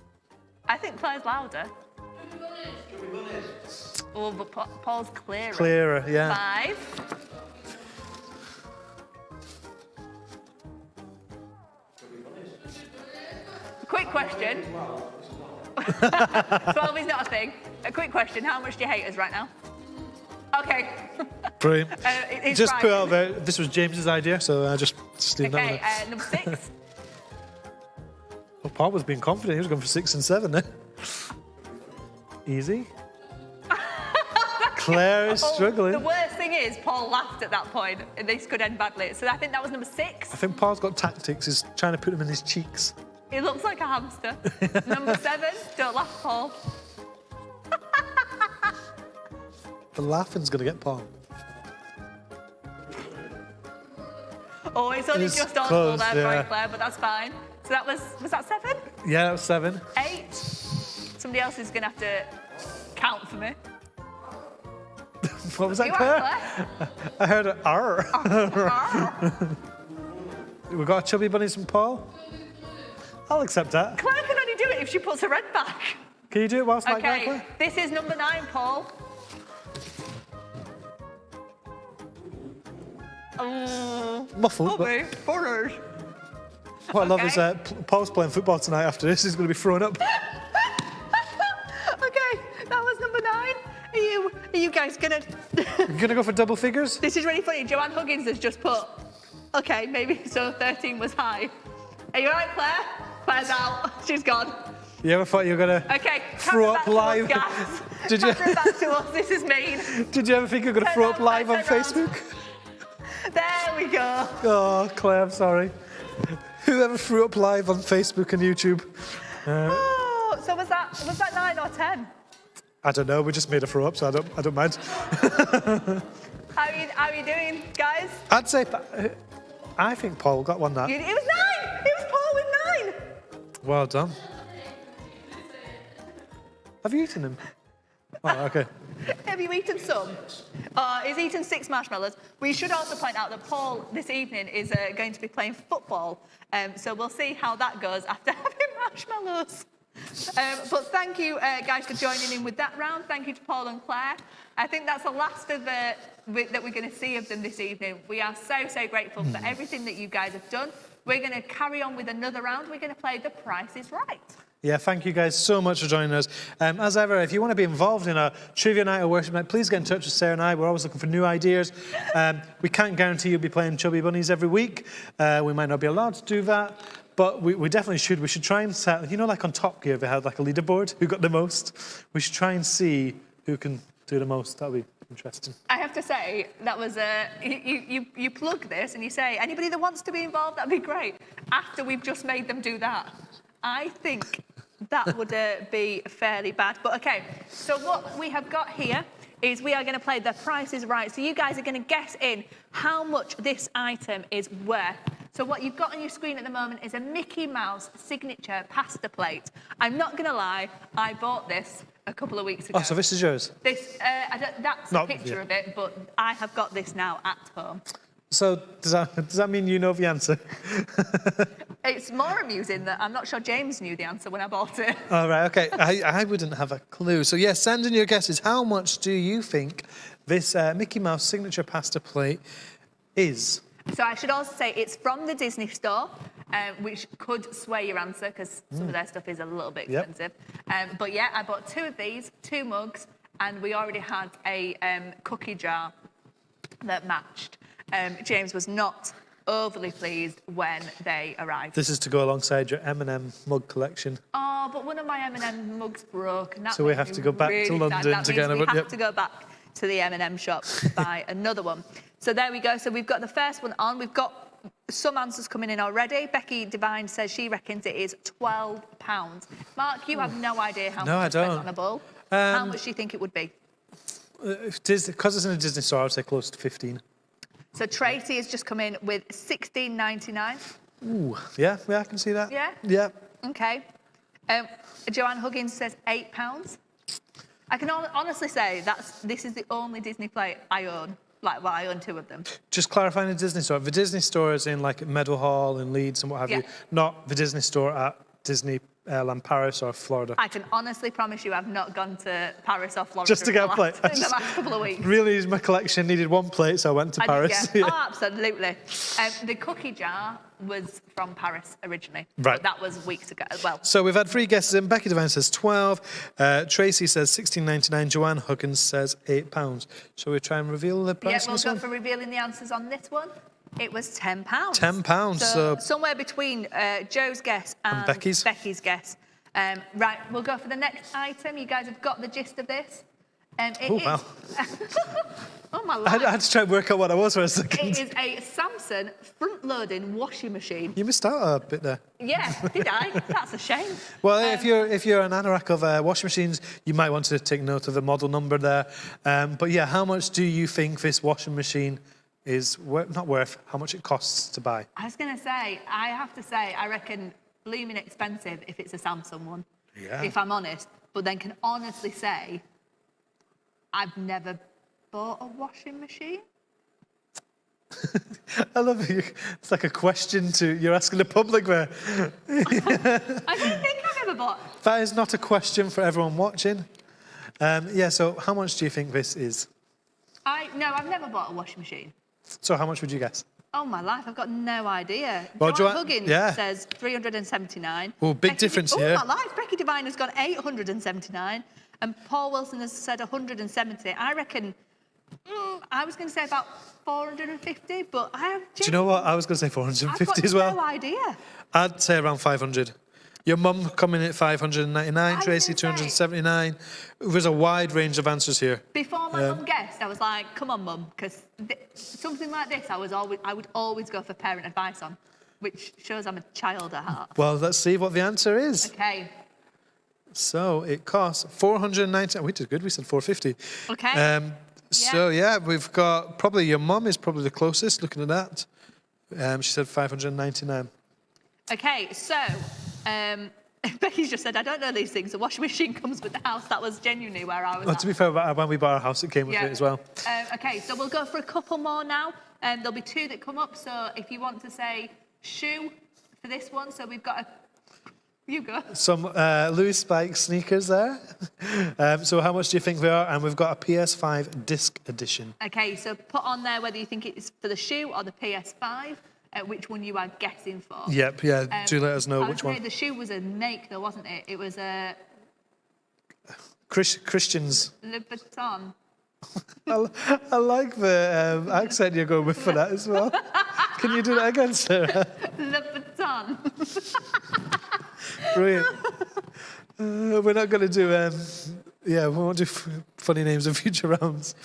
I think Claire's louder. Oh, but Paul's clearer. Clearer, yeah. 5. Quick question. 12 is not a thing. A quick question. How much do you hate us right now? Okay. Brilliant. It's Just right. put out there, this was James's idea, so I just leave that Okay, one there. number 6. Well, Paul was being confident. He was going for 6 and 7 then. Easy. Claire is struggling. The worst thing is, Paul laughed at that point, and this could end badly. So I think that was number 6. I think Paul's got tactics. He's trying to put them in his cheeks. He looks like a hamster. Number 7. Don't laugh, Paul. The laughing's going to get Paul. Oh, it's only It's just audible close, there, yeah. Brian Claire, but that's fine. So that was that 7? Yeah, that was 7. 8. Somebody else is going to have to count for me. What was that, You Claire? are, Claire. I heard an R. Ah. We've got chubby bunnies from Paul. I'll accept that. Claire can only do it if she puts her head back. Can you do it whilst like that, Okay, Claire? this is number 9, Paul. Muffled, but Bobby, Butters. what I love is Okay. Paul's playing football tonight after this. He's going to be throwing up. Okay, that was number 9. Are you guys gonna? You're going to go for double figures? This is really funny. Joanne Huggins has just put. Okay, maybe so 13 was high. Are you alright, Claire? Claire's out. She's gone. You ever thought you were going to Okay, throw up live? Did you? Camera back to us. This is mean. Did you ever think you were going to throw up Turn live on round, turn round. Facebook? There we go. Oh, Claire, I'm sorry. Whoever threw up live on Facebook and YouTube? Oh, so was that 9 or 10? I don't know. We just made a throw up, so I don't mind. How are you doing, guys? I'd say I think Paul got one that. It was 9. It was Paul with 9. Well done. Have you eaten him? Oh, okay. Have you eaten some? He's eaten 6 marshmallows. We should also point out that Paul this evening is going to be playing football. So we'll see how that goes after having marshmallows. But thank you, guys, for joining in with that round. Thank you to Paul and Claire. I think that's the last of that we're going to see of them this evening. We are so, so grateful for everything that you guys have done. We're going to carry on with another round. We're going to play The Price is Right. Yeah, thank you guys so much for joining us. As ever, if you want to be involved in a trivia night or worship night, please get in touch with Sarah and I. We're always looking for new ideas. We can't guarantee you'll be playing Chubby Bunnies every week. We might not be allowed to do that, but we definitely should. We should try and set, you know, like on Top Gear, they had like a leaderboard, who got the most. We should try and see who can do the most. That'll be interesting. I have to say, that was you plug this and you say, anybody that wants to be involved, that'd be great. After we've just made them do that, I think that would be fairly bad. But okay, so what we have got here is we are going to play The Price is Right. So you guys are going to guess in how much this item is worth. So what you've got on your screen at the moment is a Mickey Mouse signature pasta plate. I'm not going to lie, I bought this a couple of weeks ago. Oh, so this is yours? This, that's a picture of it, but I have got this now at home. So does that mean you know the answer? It's more amusing that I'm not sure James knew the answer when I bought it. All right, okay. I wouldn't have a clue. So, yes, send in your guesses. How much do you think this Mickey Mouse signature pasta plate is? So I should also say it's from the Disney store, which could sway your answer because some of their stuff is a little bit expensive. But yeah, I bought 2 of these, 2 mugs, and we already had a cookie jar that matched. James was not overly pleased when they arrived. This is to go alongside your M&M mug collection. Oh, but one of my M&M mugs broke. And that So we makes have me to go back to really London sad. That to means get we another- have to go back to the M&M shop to buy another one. So there we go. So we've got the first one on. We've got some answers coming in already. Becky Devine says she reckons it is £12. Mark, you have no idea how No, I much I spent don't. on a bowl. How much do you think it would be? Because it's in a Disney store, I would say close to 15. So Tracy has just come in with £16.99. Ooh, yeah, I can see that. Yeah? Yeah. Okay. Joanne Huggins says £8. I can honestly say this is the only Disney play I own. Like, well, I own 2 of them. Just clarifying the Disney store. The Disney store is in like Meadowhall and Leeds and what have you, not the Disney store at Disneyland Paris or Florida. I can honestly promise you I've not gone to Paris or Florida Just to get a plate. in the last couple of weeks. Really, my collection needed 1 plate, so I went to Paris. Yeah. Oh, absolutely. The cookie jar was from Paris originally. Right. But that was weeks ago as well. So we've had 3 guesses in. Becky Devine says 12. Tracy says 16.99. Joanne Huggins says £8. Shall we try and reveal the price? Yeah, we'll go for revealing the answers on this one. It was £10. £10. So somewhere between Joe's guess and Becky's guess. Right, we'll go for the next item. You guys have got the gist of this. Wow. Oh, my life. I had to try and work out what I was for a second. It is a Samsung front-loading washing machine. You missed out a bit there. Yeah, did I? That's a shame. Well, if you're an anorak of washing machines, you might want to take note of the model number there. But yeah, how much do you think this washing machine is not worth? How much it costs to buy? I was going to say, I have to say, I reckon blooming expensive if it's a Samsung one. Yeah. If I'm honest. But then can honestly say, I've never bought a washing machine. I love it. It's like a question you're asking the public there. I don't think I've ever bought. That is not a question for everyone watching. Yeah, so how much do you think this is? No, I've never bought a washing machine. So how much would you guess? Oh, my life, I've got no idea. Well, Joanne Huggins says 379. Oh, big difference here. Oh, my life, Becky Devine has got 879. And Paul Wilson has said 170. I reckon, I was going to say about 450, but I have... Do you know what? I was going to say 450 as well. I've got no idea. I'd say around 500. Your mum coming in at 599, Tracy 279. There's a wide range of answers here. Before my mum guessed, I was like, come on, mum, because something like this I would always go for parent advice on, which shows I'm a child at heart. Well, let's see what the answer is. Okay. So it costs 490. We did good. We said 450. Okay. So yeah, we've got probably your mum is probably the closest. Looking at that, she said 599. Okay, so Becky's just said, I don't know these things. The washing machine comes with the house. That was genuinely where I was at. To be fair, when we bought our house, it came with it as well. Okay, so we'll go for a couple more now. There'll be 2 that come up. So if you want to say shoe for this one, so we've got a... You go. Some Louis Spike sneakers there. So how much do you think they are? And we've got a PS5 disc edition. Okay, so put on there whether you think it's for the shoe or the PS5, which one you are guessing for. Yep, yeah. Do let us know which one. The shoe was a make, though, wasn't it? It was a... Christians. Louboutin. I like the accent you're going with for that as well. Can you do that again, Sarah? Louboutin. Brilliant. We're not going to do, we won't do funny names in future rounds.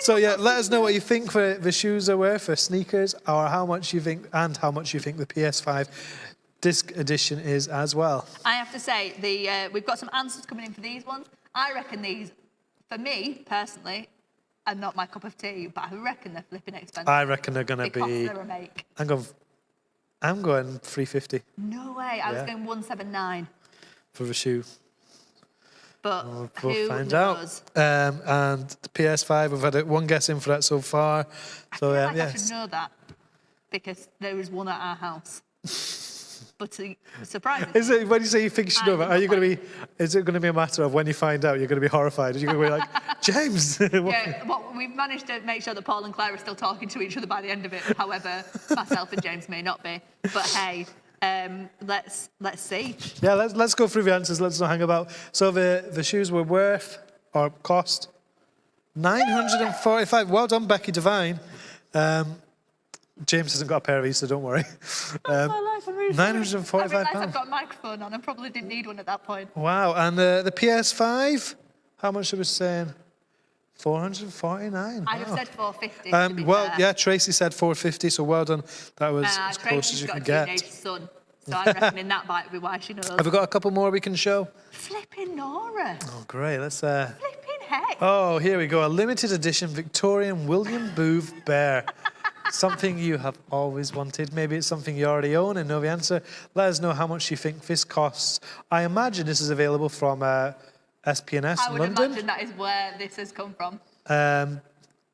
So yeah, let us know what you think for the shoes are worth, for sneakers, or how much you think, and how much you think the PS5 disc edition is as well. I have to say, we've got some answers coming in for these ones. I reckon these, for me, personally, are not my cup of tea, but I reckon they're flipping expensive. I reckon they're going to be... Because they're a make. I'm going 350. No way. I was going 179. For the shoe. But we'll who find knows? out. And the PS5, we've had one guess in for that so far. So I should know that because there is one at our house. But surprisingly, is it when you say you think you should know that? Is it going to be a matter of when you find out, you're going to be horrified? Are you going to be like, James? Yeah, well, we've managed to make sure that Paul and Claire are still talking to each other by the end of it. However, myself and James may not be. But hey, let's see. Yeah, let's go through the answers. Let's not hang about. So the shoes were worth or cost £945. Well done, Becky Devine. James hasn't got a pair of these, so don't worry. My life, I'm really £945. I realised I've got a microphone on. I probably didn't need one at that point. Wow, and the PS5, how much was saying? 449. I'd have said 450. To be well, fair. yeah, Tracy said 450, so well done. That was as close as you can get. Tracy's got a teenage son, so I reckon in that might be why she knows. Have we got a couple more we can show? Flipping Nora. Oh, great. Let's. Flipping heck. Oh, here we go. A limited edition Victorian William Booth bear. Something you have always wanted. Maybe it's something you already own and know the answer. Let us know how much you think this costs. I imagine this is available from SP&S I in would London. imagine that is where this has come from.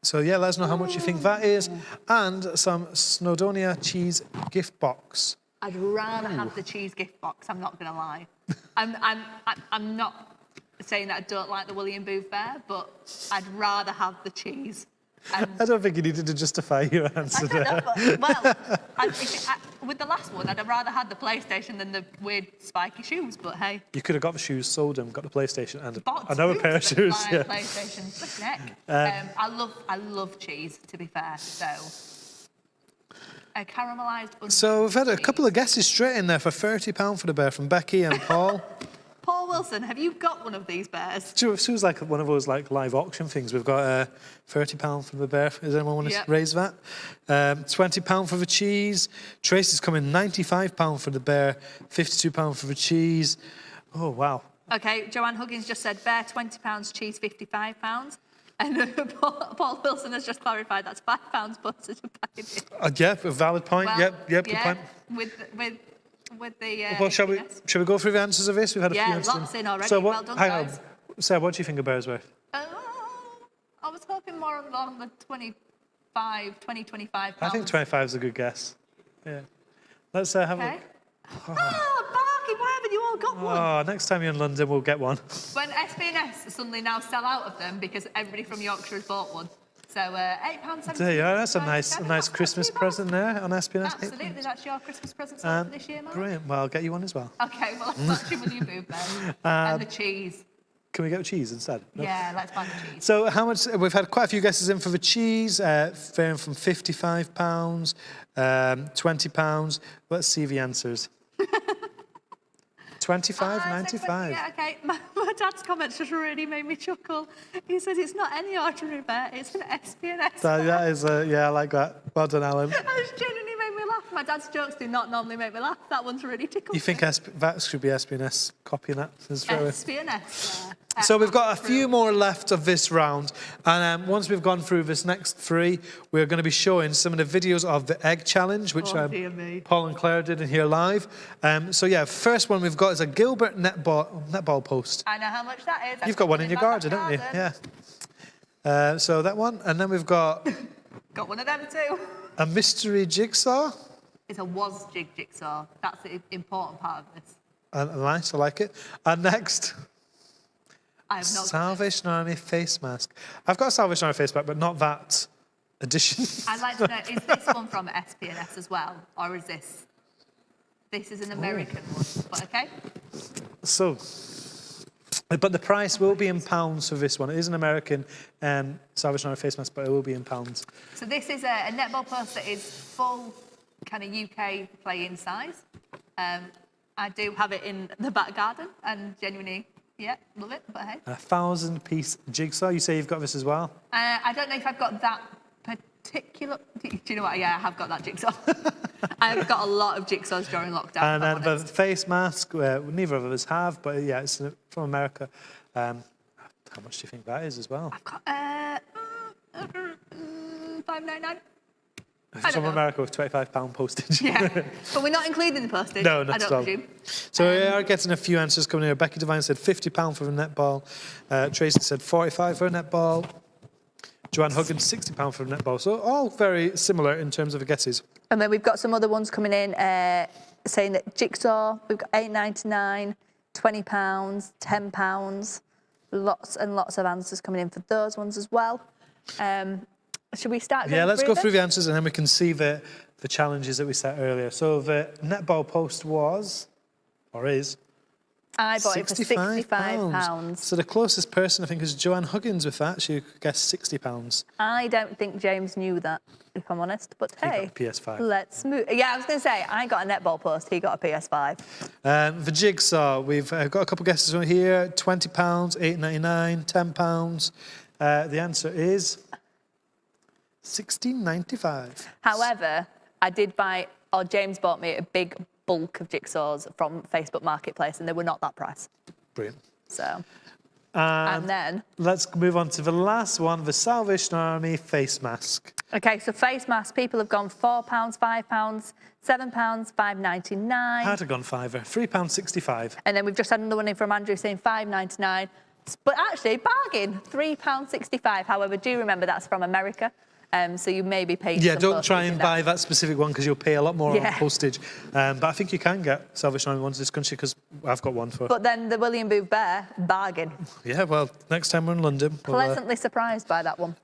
So yeah, let us know how much you think that is. And some Snowdonia cheese gift box. I'd rather have the cheese gift box, I'm not going to lie. I'm not saying that I don't like the William Booth bear, but I'd rather have the cheese. I don't think you needed to justify your answer I don't know, there. but, well, with the last one, I'd have rather had the PlayStation than the weird spiky shoes, but hey. You could have got the shoes, sold them, got the PlayStation and Bought another two pair of for my shoes. Yeah. PlayStation, flipping heck. I love cheese, to be fair, so. A caramelised onion. So we've had a cheese. couple of guesses straight in there for £30 for the bear from Becky and Paul. Paul Wilson, have you got one of these bears? It was like one of those like live auction things. We've got £30 for the bear. Does anyone want to Yep. raise that? £20 for the cheese. Tracy's coming £95 for the bear, £52 for the cheese. Oh, wow. Okay, Joanne Huggins just said bear £20, cheese £55. And Paul Wilson has just clarified that's £5 postage and packaging. Yeah, a valid point. Well, Yep, good point. With the Well, shall we go through the answers of this? We've had a few Yeah, answers. lots in already. So Well done, hang on. guys. Sarah, what do you think a bear's worth? I was hoping more along the 25 pounds. I think 25 is a good guess. Yeah. Let's have a Okay. look. Barky, why haven't you all got one? Oh, next time you're in London, we'll get one. When SP&S suddenly now sell out of them because everybody from Yorkshire has bought one. So £8.70. There you are. That's a nice Christmas present there on SP&S. Absolutely, that's your Christmas present for this year, Mark. Brilliant. Well, I'll get you one as well. Okay, well, let's match it with you, Booth, then. And the cheese. Can we get cheese instead? No? Yeah, let's buy the cheese. So how much? We've had quite a few guesses in for the cheese, varying from £55, £20. Let's see the answers. 25, 95. Yeah, okay. My dad's comments just really made me chuckle. He says it's not any ordinary bear, it's an SP&S. That is, yeah, I like that. Well done, Alan. That just genuinely made me laugh. My dad's jokes do not normally make me laugh. That one's really tickled You think that should be SP&S copying that? SP&S, yeah. So we've got a few more left of this round, and once we've gone through this next three, we're going to be showing some of the videos of the egg challenge, which dear me. Paul and Claire did in here live. So yeah, first one we've got is a Gilbert netball post. I know how much that is. You've got one in your garden, haven't you? Yeah. So that one, and then we've got Got one of them too. a mystery jigsaw. It's a was jigsaw. That's the important part of this. Nice, I like it. And next, I have not. Salvation Army face mask. I've got a Salvation Army face mask, but not that edition. I'd like to know, is this one from SP&S as well? Or is this? This is an American one, but okay. So, but the price will be in pounds for this one. It is an American Salvation Army face mask, but it will be in pounds. So this is a netball post that is full kind of UK play-in size. I do have it in the back garden and genuinely, yeah, love it, but hey. A 1,000-piece jigsaw. You say you've got this as well? I don't know if I've got that particular... Do you know what? Yeah, I have got that jigsaw. I've got a lot of jigsaws during lockdown. And then the face mask, neither of us have, but yeah, it's from America. How much do you think that is as well? I've got $5.99. If it's from America with £25 postage. Yeah, but we're not including the postage. No, not I at don't all. presume. So we are getting a few answers coming here. Becky Devine said £50 for a netball. Tracy said £45 for a netball. Joanne Huggins, £60 for a netball. So all very similar in terms of the guesses. And then we've got some other ones coming in saying that jigsaw, we've got £8.99, £20, £10. Lots and lots of answers coming in for those ones as well. Should we start? Yeah, let's go through the answers and then we can see the challenges that we set earlier. So the netball post was, or is, I bought it for £65. So the closest person, I think, is Joanne Huggins with that. She guessed £60. I don't think James knew that, if I'm honest. But He hey, got a PS5. let's move. Yeah, I was going to say, I got a netball post. He got a PS5. The jigsaw, we've got a couple of guesses on here. £20, £8.99, £10. The answer is £16.95. However, I did buy, or James bought me a big bulk of jigsaws from Facebook Marketplace, and they were not that price. Brilliant. So, and then Let's move on to the last one, the Salvation Army face mask. Okay, so face masks, people have gone £4, £5, £7, £5.99. I'd have gone fiver, £3.65. And then we've just had another one in from Andrew saying £5.99. But actually, bargain, £3.65. However, do remember that's from America. So you may be paying Yeah, some don't postage try in and that. buy that specific one because you'll pay a lot more Yeah. on postage. But I think you can get Salvation Army ones in this country because I've got one for... But then the William Booth Bear, bargain. Yeah, well, next time we're in London... Pleasantly surprised by that one.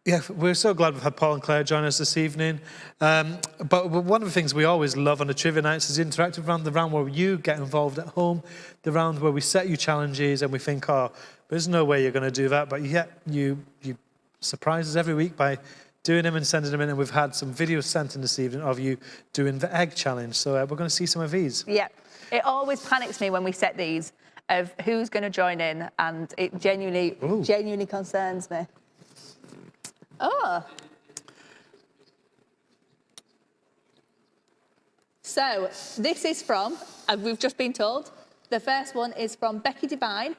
Yeah, we're so glad we've had Paul and Claire join us this evening. But one of the things we always love on the trivia nights is the interactive round, the round where you get involved at home, the round where we set you challenges and we think, oh, there's no way you're going to do that. But yet you surprise us every week by doing them and sending them in. And we've had some videos sent in this evening of you doing the egg challenge. So we're going to see some of these. Yeah, it always panics me when we set these of who's going to join in, and it genuinely concerns me. Oh. So this is from, we've just been told, the first one is from Becky Devine,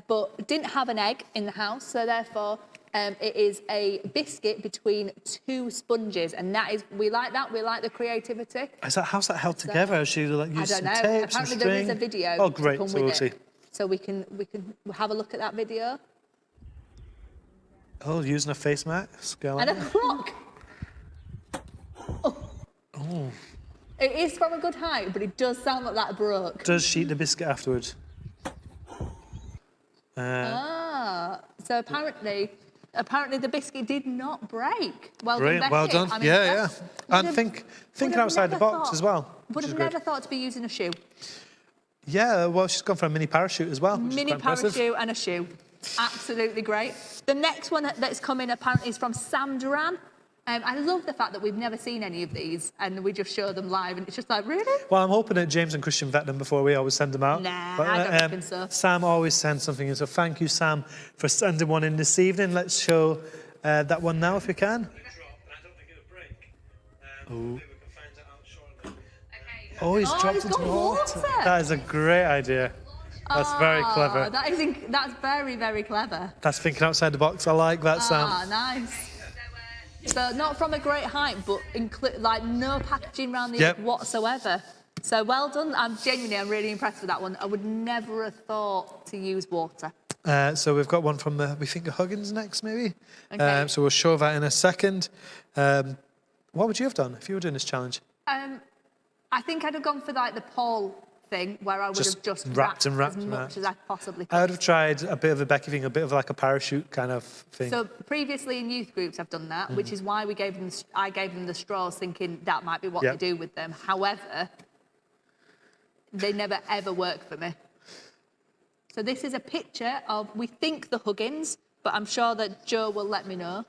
but didn't have an egg in the house, so therefore it is a biscuit between two sponges, and that is, we like that, we like the creativity. How's that held together? Has she like used I don't some know. tape, some Apparently string? there is a video. Oh, to great! come So with we'll it. see. So we can have a look at that video. Oh, using a face mask. Go And on. a clock. Oh. It is from a good height, but it does sound like that broke. Does she eat the biscuit afterwards? So apparently the biscuit did not break. Well done, Brilliant, Becky. well done. I'm Yeah. impressed. And Would thinking have outside the never box thought- as well. Would which have is great. never thought to be using a shoe. Yeah, well, she's gone for a mini parachute as well. Which Mini is quite impressive. parachute and a shoe. Absolutely great. The next one that's coming apparently is from Sam Duran. I love the fact that we've never seen any of these and we just show them live and it's just like, really? Well, I'm hoping that James and Christian vet them before we always send them out. Nah, I don't reckon so. Sam always sends something in, so thank you, Sam, for sending one in this evening. Let's show that one now if we can. Oh, he's dropped he's into got water. water. That is a great idea. That's very clever. That's very, very clever. That's thinking outside the box. I like that, Sam. Nice. So not from a great height, but like no packaging around the Yep. egg whatsoever. So well done. I'm really impressed with that one. I would never have thought to use water. So we've got one from we think Huggins next, maybe. Okay. So we'll show that in a second. What would you have done if you were doing this challenge? I think I'd have gone for like the Paul thing, where I would have just wrapped and wrapped as much around. as I possibly could. I would have tried a bit of a Becky thing, a bit of like a parachute kind of thing. So previously in youth groups, I've done that, which is why I gave them the straws, thinking that might be what Yep. they do with them. However, they never ever work for me. So this is a picture of, we think the Huggins, but I'm sure that Joe will let me know.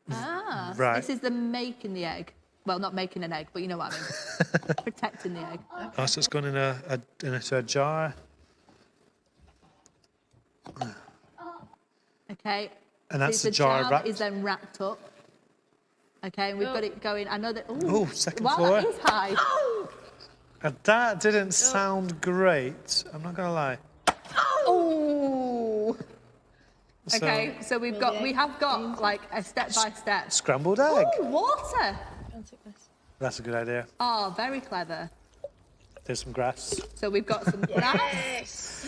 Right. This is the making the egg. Well, not making an egg, but you know what I mean. Protecting the egg. Oh, so it's gone into a jar. Okay. And that's the the jar jar wrapped. is then wrapped up. Okay, and we've got it going. I know that. Oh, second wow, floor. that is high. That didn't sound great. I'm not gonna lie. Oh. So, Okay, so we have got like a step by step. scrambled egg. Oh, water. That's a good idea. Oh, very clever. There's some grass. So we've got some grass.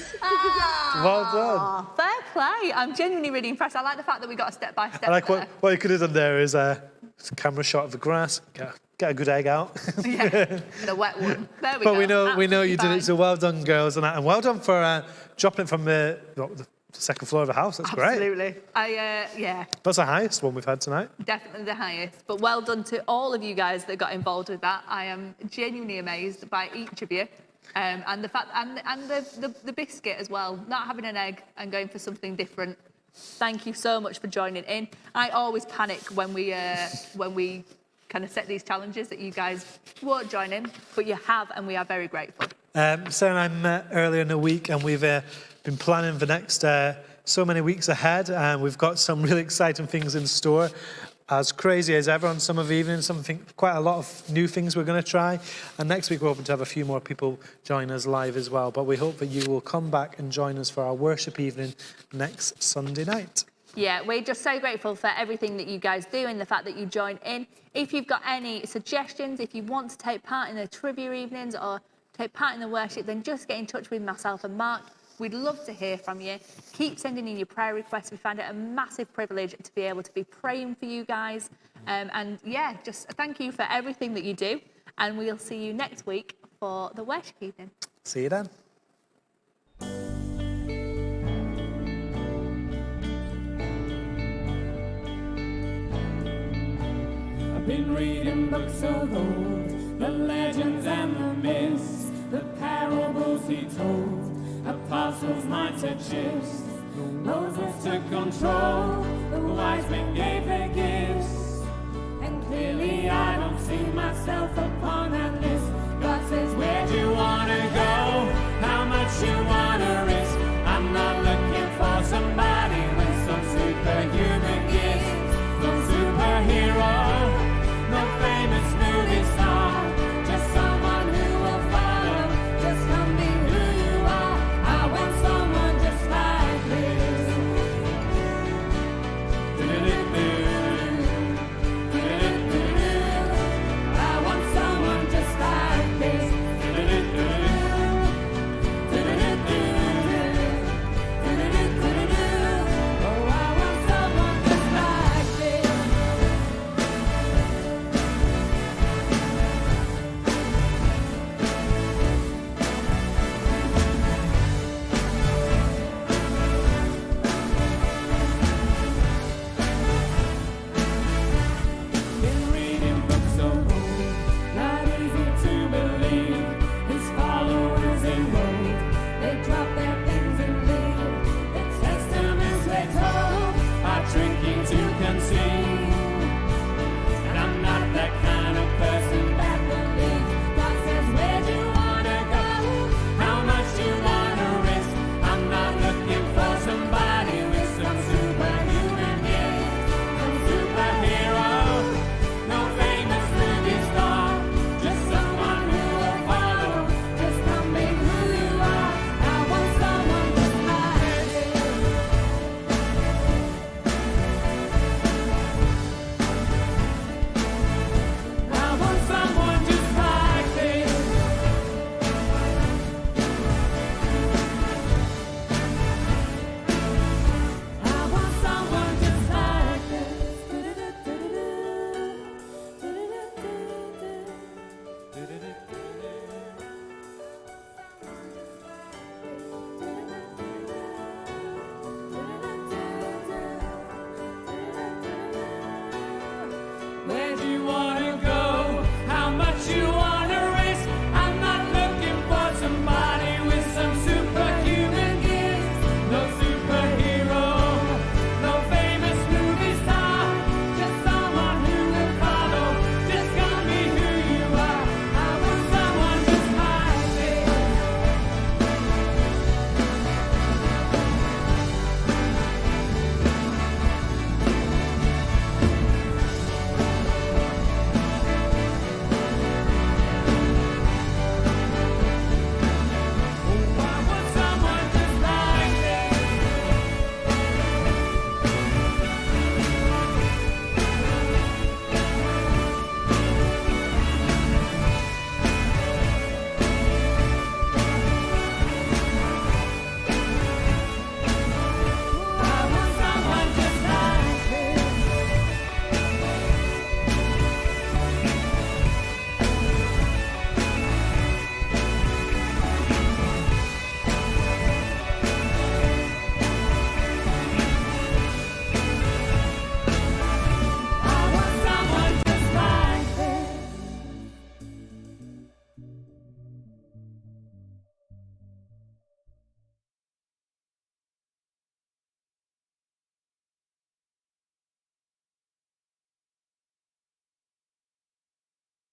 Well done. Fair play. I'm genuinely really impressed. I like the fact that we got a step by step. I like what you could have done there is a camera shot of the grass. Get a good egg out. Yeah, the wet one. There we But go. we know Absolutely you did fine. it. So well done, girls, and well done for dropping it from the second floor of the house. That's great. Absolutely. Yeah. That's the highest one we've had tonight. Definitely the highest. But well done to all of you guys that got involved with that. I am genuinely amazed by each of you. And the fact and the biscuit as well, not having an egg and going for something different. Thank you so much for joining in. I always panic when we kind of set these challenges that you guys won't join in, but you have, and we are very grateful. Sarah and I met earlier in the week, and we've been planning the next so many weeks ahead, and we've got some really exciting things in store. As crazy as ever on some of the evenings, quite a lot of new things we're going to try. And next week we're hoping to have a few more people join us live as well. But we hope that you will come back and join us for our worship evening next Sunday night. Yeah, we're just so grateful for everything that you guys do and the fact that you join in. If you've got any suggestions, if you want to take part in the trivia evenings or take part in the worship, then just get in touch with myself and Mark. We'd love to hear from you. Keep sending in your prayer requests. We find it a massive privilege to be able to be praying for you guys. And yeah, just thank you for everything that you do. And we'll see you next week for the worship evening. See you then. I've been reading books of old, the legends and the myths, the parables he told, apostles' minds at gist. Moses took control, the wise men gave their gifts, and clearly I don't see myself